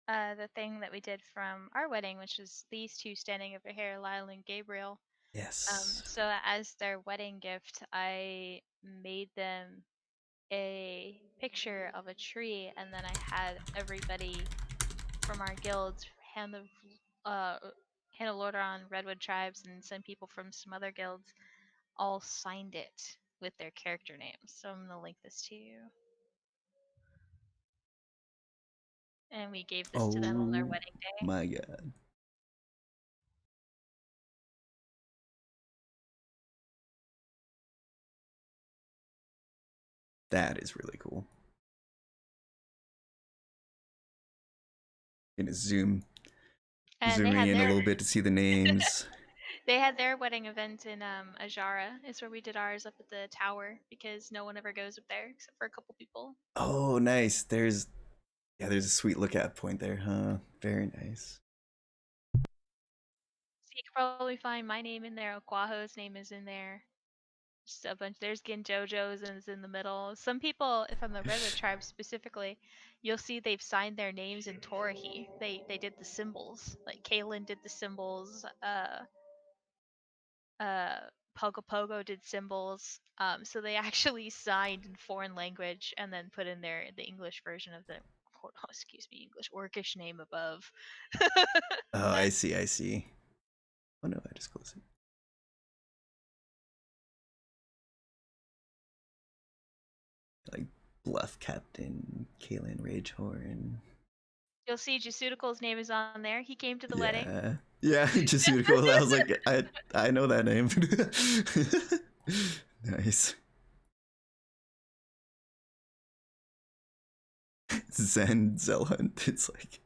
the thing that we did from our wedding, which is these two standing over here, Lyle and Gabriel. yes. So as their wedding gift, I made them a picture of a tree, and then I had everybody from our guilds, Hand of Lordaeron, Redwood Tribes, and some people from some other guilds, all signed it with their character names. So I'm gonna link this to you. And we gave this to them on their wedding day. My God. That is really cool. I'm gonna zoom in a little bit to see the names. They had their wedding event in Ajara. It's where we did ours up at the tower because no one ever goes up there except for a couple people. Oh, nice. There's a sweet lookout point there, huh? Very nice. So you can probably find my name in there. Okwaho's name is in there. Just a bunch. There's Ginjojo's and it's in the middle. Some people from the Redwood tribe specifically, you'll see they've signed their names in Torahi. They did the symbols. Like Kaylin did the symbols. Pogo Pogo did symbols. So they actually signed in foreign language and then put in the English version of the English Orcish name above. Oh, I see. Oh no, I just closed it. Like Bluff Captain, Kaylin Ragehorn. You'll see Jasutical's name is on there. He came to the wedding. Yeah, Jasuitical. I was like, I know that name. Nice. Zen Zelhunt. It's like.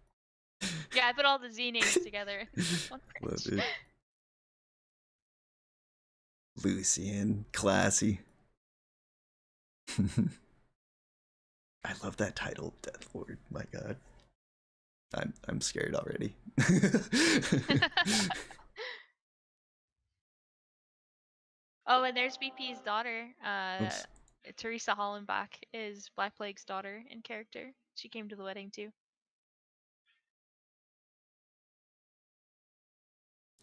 Yeah, I put all the Z names together. Love it. Lucian, classy. I love that title, Death Lord. My God, I'm scared already. Oh, and there's BP's daughter. Teresa Hollenbach is Blackplague's daughter in character. She came to the wedding too.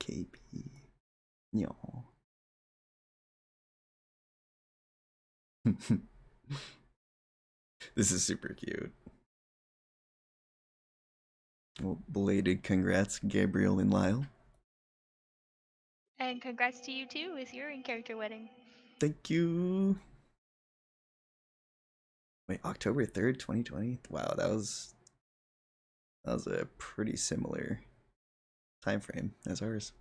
KP. No. This is super cute. Well, belated congrats, Gabriel and Lyle. And congrats to you too with your in-character wedding. Thank you. Wait, October 3rd, 2020? Wow, that was a pretty similar time frame as ours.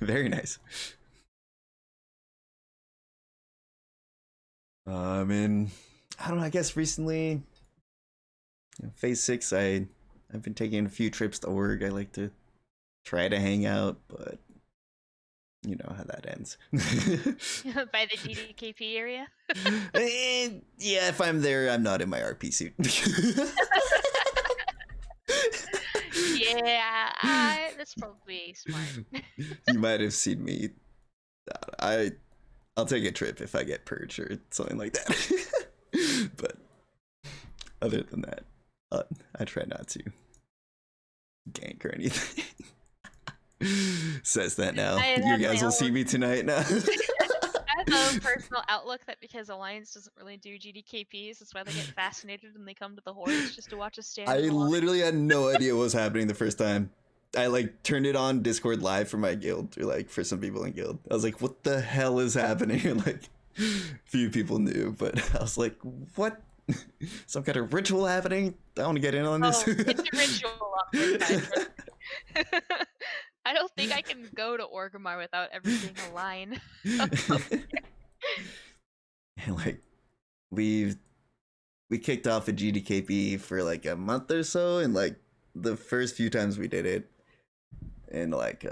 Very nice. And I don't know, I guess recently, phase 6, I've been taking a few trips to org. I like to try to hang out, but you know how that ends. By the GDKP area? Yeah, if I'm there, I'm not in my RP suit. Yeah, that's probably smart. You might have seen me. I'll take a trip if I get purged or something like that. But other than that, I try not to gank or anything. Says that now. You guys will see me tonight now. I have a personal outlook that because Alliance doesn't really do GDKPs, that's why they get fascinated when they come to the Hordes just to watch us stand. I literally had no idea what was happening the first time. I like turned it on Discord live for my guild, or like for some people in guild. I was like, what the hell is happening? And like few people knew, but I was like, what? Some kind of ritual happening? I want to get in on this. It's a ritual. I don't think I can go to Orgrimmar without ever seeing a line. And like we kicked off a GDKP for like a month or so, and like the first few times we did it, and like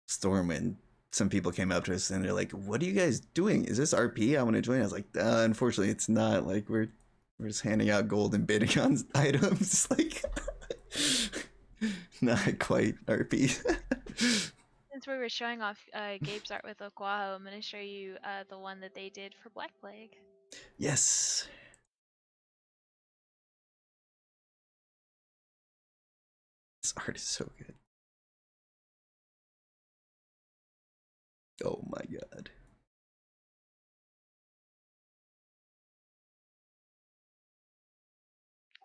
Stormwind, some people came up to us and they're like, "What are you guys doing? Is this RP? I want to join." I was like, "Unfortunately, it's not. Like we're just handing out gold and bidding on items. Like not quite RP." Since we were showing off Gabe's art with Okwaho, I'm going to show you the one that they did for Blackplague. Yes. This art is so good. Oh my god.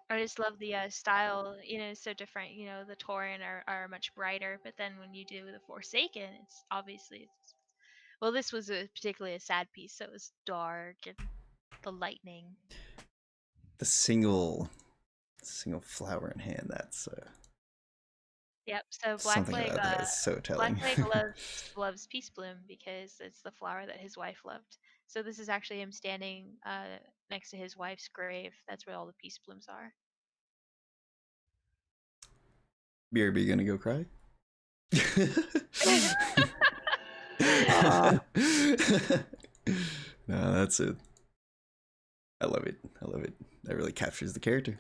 I just love the style, it's so different. The Tauren are much brighter, but then when you do the Forsaken, it's obviously, well, this was particularly a sad piece, so it was dark and the lightning. The single flower in hand, that's Yep, so something about that is so telling. Blackplague loves Peace Bloom because it's the flower that his wife loved. So this is actually him standing next to his wife's grave. That's where all the Peace Blooms are. BRB gonna go cry? No, that's it. I love it. That really captures the character.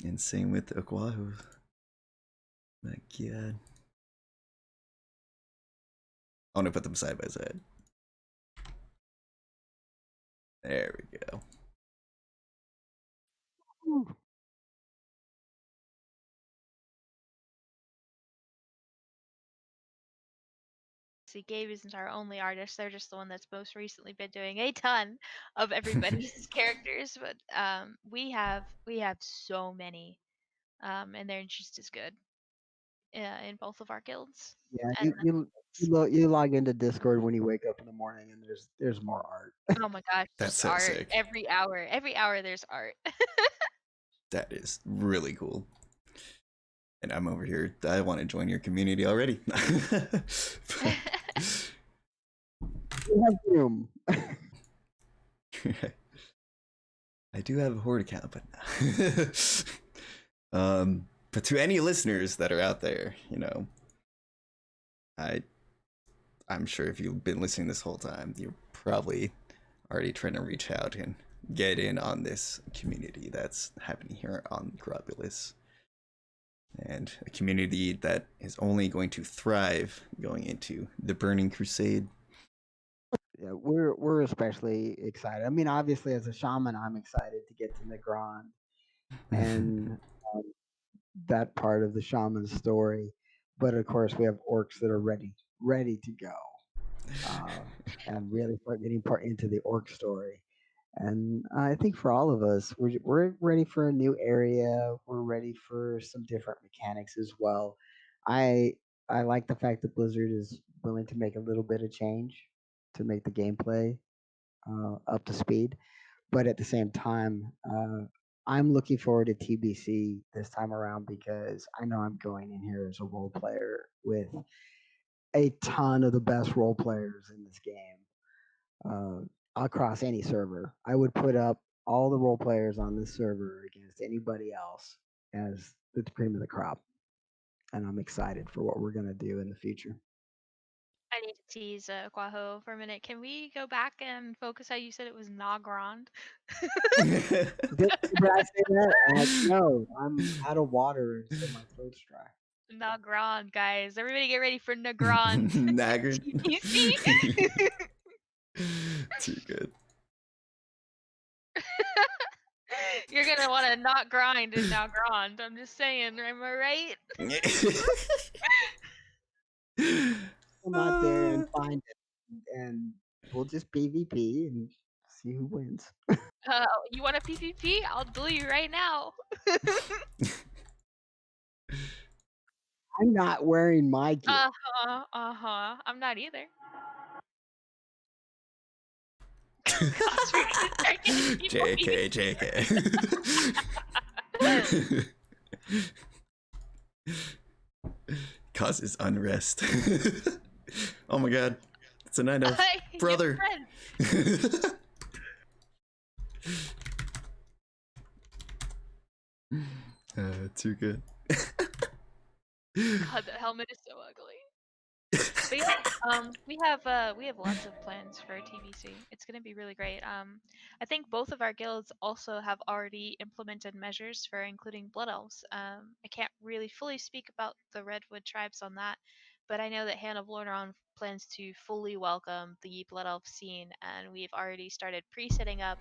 And same with Okwaho. My god. I want to put them side by side. There we go. See, Gabe isn't our only artist. They're just the one that's most recently been doing a ton of everybody's characters. But we have so many, and they're just as good in both of our guilds. Yeah, And you log into Discord when you wake up in the morning, and there's more art. oh my gosh, That's just so art sick. every hour there's art. That is really cool. And I'm over here. I want to join your community already. You have room. I do have a Horde account, but but to any listeners that are out there, I'm sure if you've been listening this whole time, you're probably already trying to reach out and get in on this community that's happening here on Grobbulus. And a community that is only going to thrive going into the Burning Crusade. Yeah, we're especially excited. I mean, obviously, as a shaman, I'm excited to get to Negron and that part of the shaman story. But of course, we have orcs that are ready to go, and really start getting part into the orc story. And I think for all of us, we're ready for a new area. We're ready for some different mechanics as well. I I like the fact that Blizzard is willing to make a little bit of change to make the gameplay up to speed. But at the same time, I'm looking forward to TBC this time around because I know I'm going in here as a role player with a ton of the best role players in this game across any server. I would put up all the role players on this server against anybody else as the cream of the crop. And I'm excited for what we're going to do in the future. I need to tease Okwaho for a minute. Can we go back and focus how you said it was Nagrand? Did I say that? No, I'm out of water, so my throat's dry. Nagrand, guys. Everybody get ready for Nagrand. Nagrand. You see? Too good. You're gonna want to not grind in Nagrand. I'm just saying, am I right? Come out there and find it, and we'll just PvP and see who wins. You want a PvP? I'll duel you right now. I'm not wearing my gear. I'm not either. Gosh, we're gonna start getting people JK. Causes unrest. Oh my god. It's a night elf. Your Brother. friend. Too good. God, the helmet is so ugly. But yeah, we have lots of plans for TBC. It's gonna be really great. I think both of our guilds also have already implemented measures for including blood elves. I can't really fully speak about the redwood tribes on that, but I know that Hand of Lordaeron plans to fully welcome the blood elf scene, and we've already started pre-setting up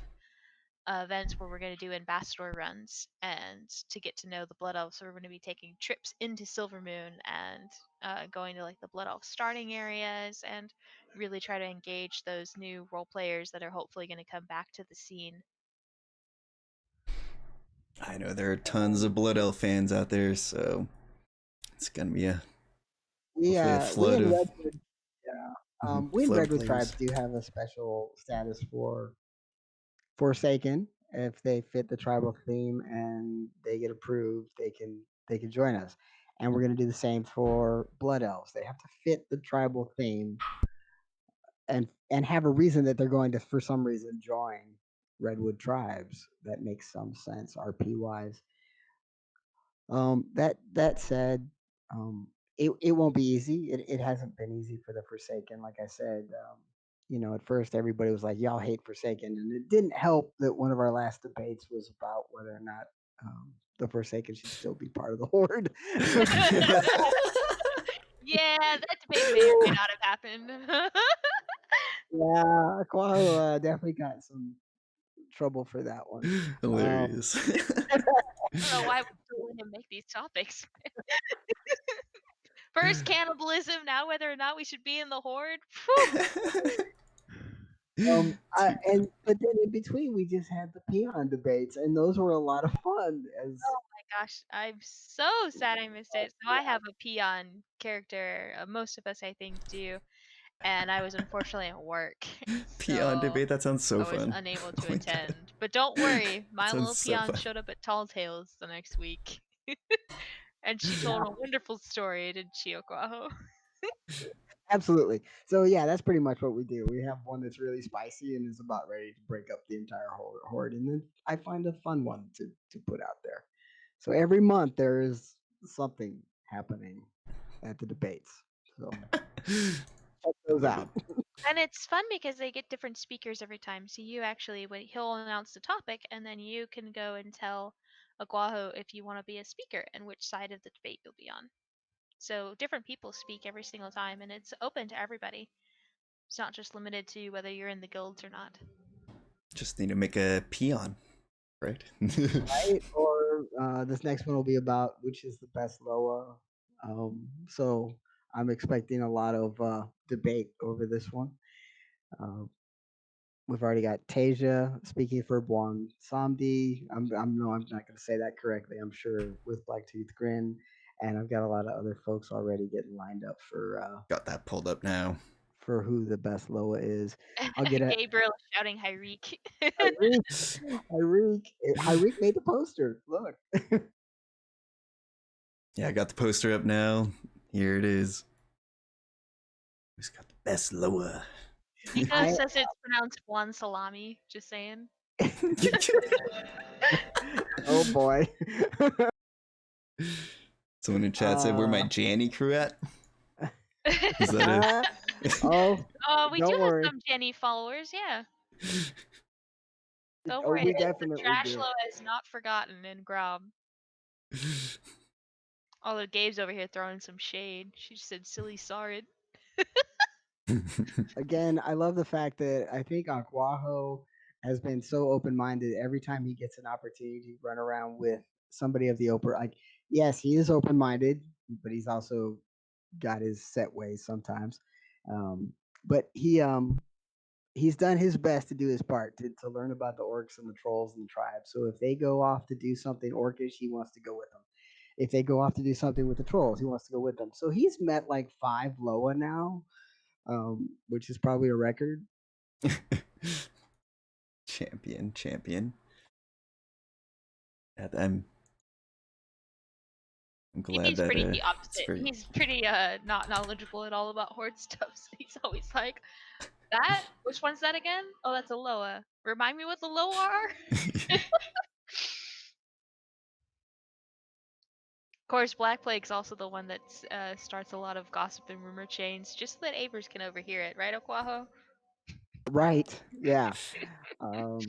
events where we're going to do ambassador runs and to get to know the blood elves. So we're going to be taking trips into Silvermoon and going to like the blood elf starting areas and really try to engage those new role players that are hopefully going to come back to the scene. I know there are tons of Blood Elf fans out there, so it's gonna be We hopefully a we flood in of Redwood, yeah. We in flood of Redwood players. tribes do have a special status for Forsaken. If they fit the tribal theme and they get approved, they can join us. And we're gonna do the same for Blood Elves. They have to fit the tribal theme and have a reason that they're going to, for some reason, join Redwood tribes. That makes some sense, RP wise. That said, it won't be easy. It hasn't been easy for the Forsaken. Like I said, at first everybody was like, "Y'all hate Forsaken," and it didn't help that one of our last debates was about whether or not the Forsaken should still be part of the Horde. Yeah, that debate may or may not have happened. Yeah, Okwaho definitely got some trouble for that one. Hilarious. I don't know why we're still letting him make these topics. First cannibalism, now whether or not we should be in the horde. But then in between we just had the peon debates, and those were a lot of fun. As Oh my gosh, I'm so sad I missed it. So I have a peon character. Most of us, I think, do, and I was unfortunately at work, Peon so debate, that sounds so I was fun. unable Oh to my god. attend. But don't worry, That my sounds little so peon fun. showed up at Tall Tales the next week, and she yeah, told a wonderful story, didn't she, Okwaho? absolutely. So yeah, that's pretty much what we do. We have one that's really spicy and is about ready to break up the entire horde, and then I find a fun one to put out there. So every month there is something happening at the debates. So check those Love out. it. And it's fun because they get different speakers every time. So you actually, when he'll announce the topic, and then you can go and tell Aguajo if you want to be a speaker and which side of the debate you'll be on. So different people speak every single time, and it's open to everybody. It's not just limited to whether you're in the guilds or not. Just need to make a peon, right? Right? Or this next one will be about which is the best Loa. So I'm expecting a lot of debate over this one. Uh, we've already got Tasia speaking for Buon Samdi. I'm not going to say that correctly. I'm sure with Blacktooth Grin, and I've got a lot of other folks already getting lined up Got that pulled up now. for who the best Loa is. I'll get a Gabriel shouting Hyreek. Hyreek made the poster. Look. Yeah, I got the poster up now. Here it is. Who's got the best Loa? Nico says it's pronounced one salami. Just saying. Oh boy. Someone in chat said, "Where my Janny crew at?" Is that oh, We do don't have worry. some Jenny followers, yeah. Don't Oh, worry, we the definitely trash do. low is not forgotten in Grob. Although Gabe's over here throwing some shade. She said silly sorry. Again, I love the fact that I think Okwaho has been so open minded every time he gets an opportunity to run around with somebody of the open. Like, yes, he is open minded, but he's also got his set ways sometimes. Um, but he's done his best to do his part to learn about the orcs and the trolls and the tribes. So if they go off to do something orcish, he wants to go with them. If they go off to do something with the trolls, he wants to go with them. So he's met like 5 Loa now, which is probably a record. champion. And I'm glad He's that pretty the it's opposite. very. He's pretty not knowledgeable at all about horde stuff. So he's always like, "That? Which one's that again? Oh, that's a Loa. Remind me what the Loa are." Of course, Blackplague's also the one that starts a lot of gossip and rumor chains, just so that Avers can overhear it, right, Okwaho? Right. Yeah. Oh,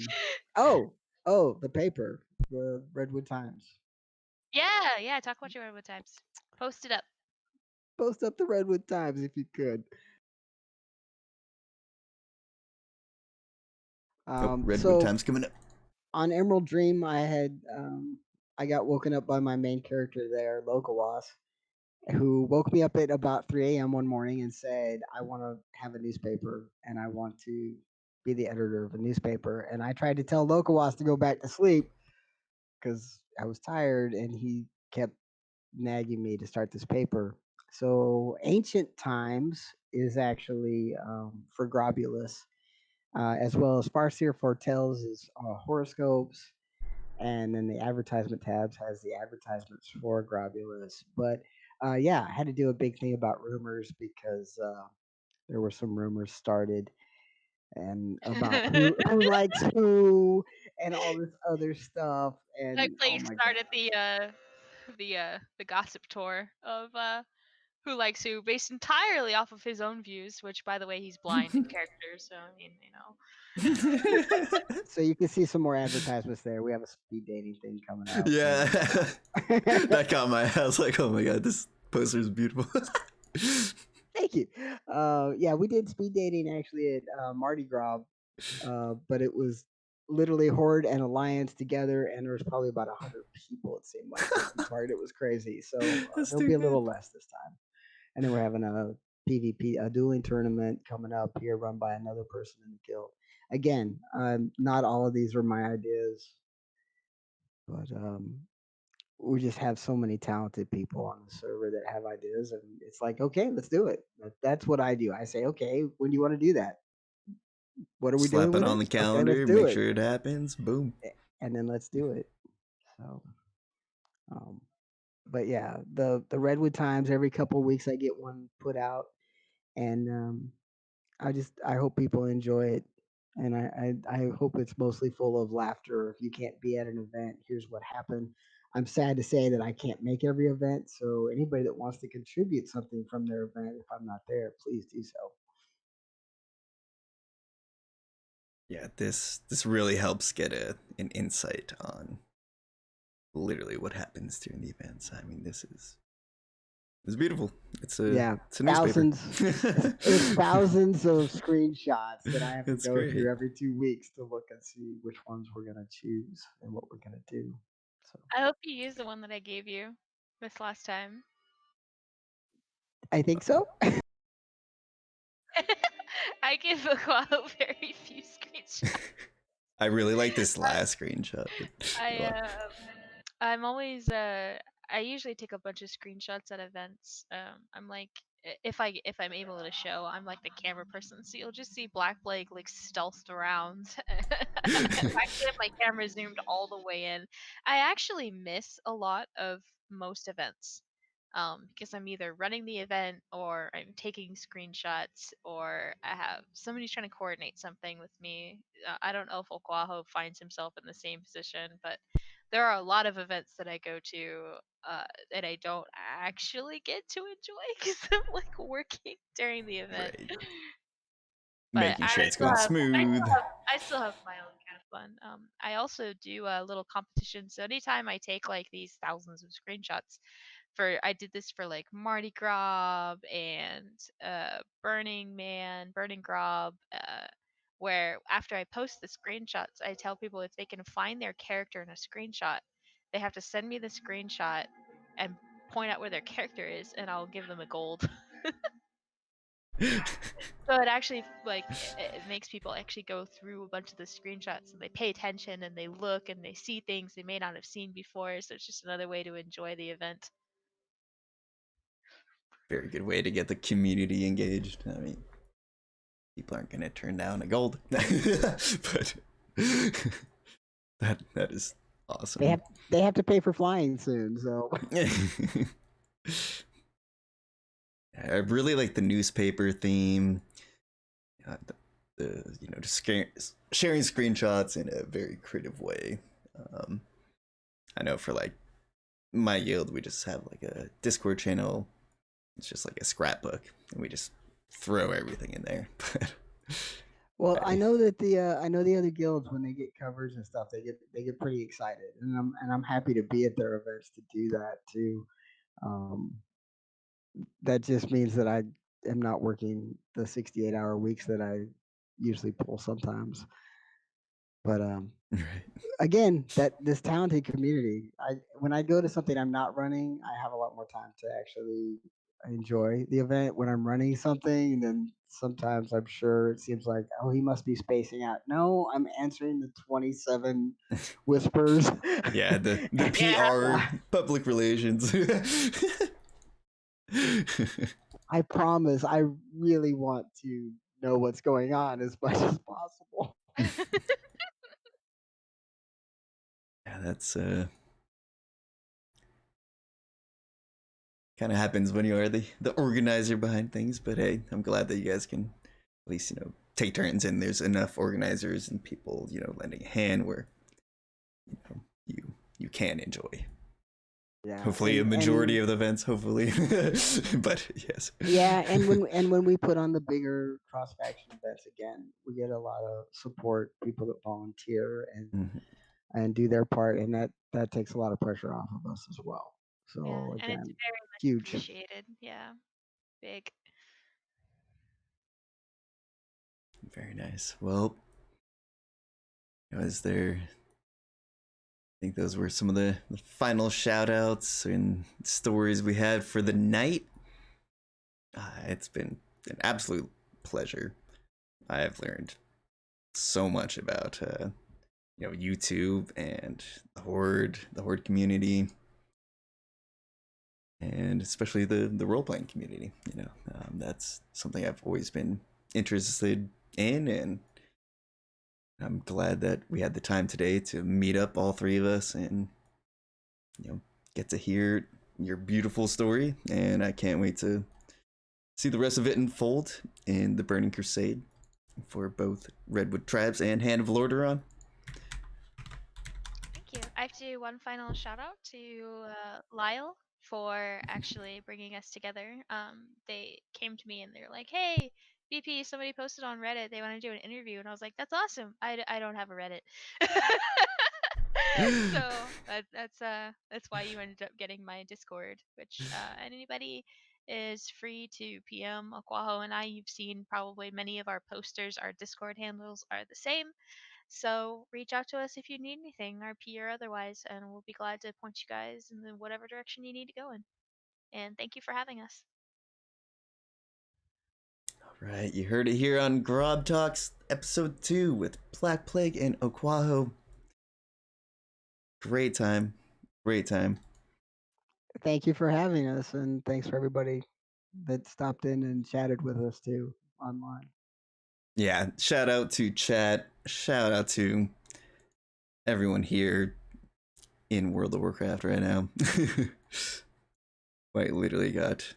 the paper, the Redwood Times. Yeah. Talk about your Redwood Times. Post it up. Post up the Redwood Times if you could. Redwood So Time's coming up. on Emerald Dream, I got woken up by my main character there, Lokawas, who woke me up at about 3 a.m. one morning and said, "I want to have a newspaper and I want to be the editor of a newspaper." And I tried to tell Lokawas to go back to sleep because I was tired, and he kept nagging me to start this paper. So Ancient Times is actually for Grobulus, as well as Farseer Foretells is horoscopes, and then the advertisement tabs has the advertisements for Grobulus. But yeah, I had to do a big thing about rumors because there were some rumors started and about who likes who and all this other stuff. And oh Blackplague my started gosh. the gossip tour of who likes who, based entirely off of his own views. Which, by the way, he's blind in character, so I mean, So you can see some more advertisements there. We have a speed dating thing coming up. Yeah. That caught my eye. I was like, oh my god, this poster is beautiful. Thank you. Yeah, we did speed dating actually at Mardi Gras, but it was literally Horde and Alliance together, and there was probably about 100 people. It seemed like taking part. It was crazy. So That's there'll too be a good. little less this time. And then we're having a PvP, a dueling tournament coming up here, run by another person in the guild. Again, not all of these are my ideas, but we just have so many talented people on the server that have ideas, and it's like, okay, let's do it. That's what I do. I say, okay, when do you want to do that? What are we doing Slap it with on it? the Okay, let's calendar, do make it, sure it happens. Boom. and then let's do it. So, um, but yeah, the Redwood Times, every couple of weeks I get one put out, and I hope people enjoy it, and I hope it's mostly full of laughter. If you can't be at an event, here's what happened. I'm sad to say that I can't make every event, so anybody that wants to contribute something from their event, if I'm not there, please do so. Yeah, this really helps get an insight on literally what happens during the events. I mean, it's beautiful. It's Yeah, a newspaper. it's thousands of screenshots that I have to It's go great. through every 2 weeks to look and see which ones we're gonna choose and what we're gonna do. So I hope you use the one that I gave you this last time. I think so. I give Okwaho very few screenshots. I really like this last screenshot. I'm always I usually take a bunch of screenshots at events. I'm like if I'm able to show, I'm like the camera person, so you'll just see Blackplague like stealthed around. I actually have my camera zoomed all the way in. I actually miss a lot of most events. Because I'm either running the event or I'm taking screenshots or I have somebody's trying to coordinate something with me. I don't know if Okwaho finds himself in the same position, but there are a lot of events that I go to that I don't actually get to enjoy because I'm like working during the event. Right. But Making sure it's going smooth. I still have my own kind of fun. I also do a little competition. So anytime I take like these thousands of screenshots, I did this for like Mardi Gras and Burning Grob, where after I post the screenshots, I tell people if they can find their character in a screenshot, they have to send me the screenshot and point out where their character is, and I'll give them a gold. So it actually it makes people actually go through a bunch of the screenshots and they pay attention and they look and they see things they may not have seen before. So it's just another way to enjoy the event. Very good way to get the community engaged. I mean, people aren't gonna turn down a gold, but that is Awesome. They have to pay for flying soon, so I really like the newspaper theme. The just sharing screenshots in a very creative way. I know for like my guild, we just have like a Discord channel. It's just like a scrapbook, and we just throw everything in there. well, I know that the other guilds when they get covers and stuff, they get pretty excited, and I'm happy to be at their events to do that too. Um, that just means that I am not working the 68-hour weeks that I usually pull sometimes. But Right. again, that this talented community, when I go to something I'm not running, I have a lot more time to actually enjoy the event. When I'm running something, then sometimes I'm sure it seems like, oh, he must be spacing out. No, I'm answering the 27 whispers. Yeah, the Yeah. PR, public relations. I promise, I really want to know what's going on as much as possible. Yeah, that's kind of happens when you are the organizer behind things. But hey, I'm glad that you guys can at least take turns, and there's enough organizers and people lending a hand where you can enjoy. Yeah, Hopefully, a majority of the events. Hopefully, but yes. Yeah, and when we put on the bigger cross faction events again, we get a lot of support, people that volunteer Mhm. and do their part, and that takes a lot of pressure off of us as well. Yeah, So and it's again, very much huge. appreciated. Yeah, big. Very nice. Well, is there? I think those were some of the final shout outs and stories we had for the night. It's been an absolute pleasure. I have learned so much about YouTube and the Horde community, and especially the role playing community. That's something I've always been interested in, and I'm glad that we had the time today to meet up, all three of us, and get to hear your beautiful story. And I can't wait to see the rest of it unfold in the Burning Crusade for both Redwood Tribes and Hand of Lordaeron. Thank you. I have to do one final shout out to Lyle for actually bringing us together. They came to me and they're like, "Hey, BP, somebody posted on Reddit they want to do an interview," and I was like, "That's awesome. I don't have a Reddit." So that's why you ended up getting my Discord, which anybody is free to PM Okwaho and I. You've seen probably many of our posters. Our Discord handles are the same. So reach out to us if you need anything, RP or otherwise, and we'll be glad to point you guys in the whatever direction you need to go in. And thank you for having us. All right, you heard it here on GrobbTalks, episode 2 with Blackplague and Okwaho. Great time. Great time. Thank you for having us, and thanks for everybody that stopped in and chatted with us too online. Yeah, shout out to chat. Shout out to everyone here in World of Warcraft right now. Quite literally got,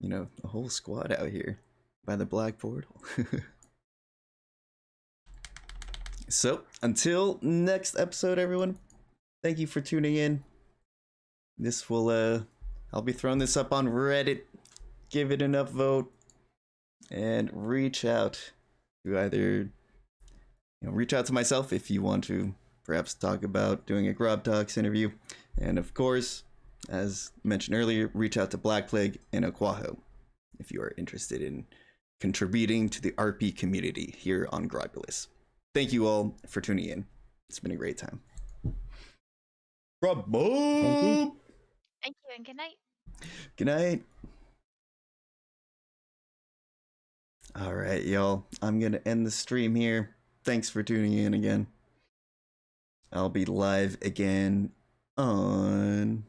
a whole squad out here by the Black Portal. So, until next episode, everyone, thank you for tuning in. This will, I'll be throwing this up on Reddit. Give it enough vote. And reach out to either, reach out to myself if you want to perhaps talk about doing a GrobbTalks interview. And of course, as mentioned earlier, reach out to Blackplague and Okwaho if you are interested in contributing to the RP community here on Grobbulus. Thank you all for tuning in. It's been a great time. Thank you. Thank you and good night. Good night. All right, y'all. I'm going to end the stream here. Thanks for tuning in again. I'll be live again on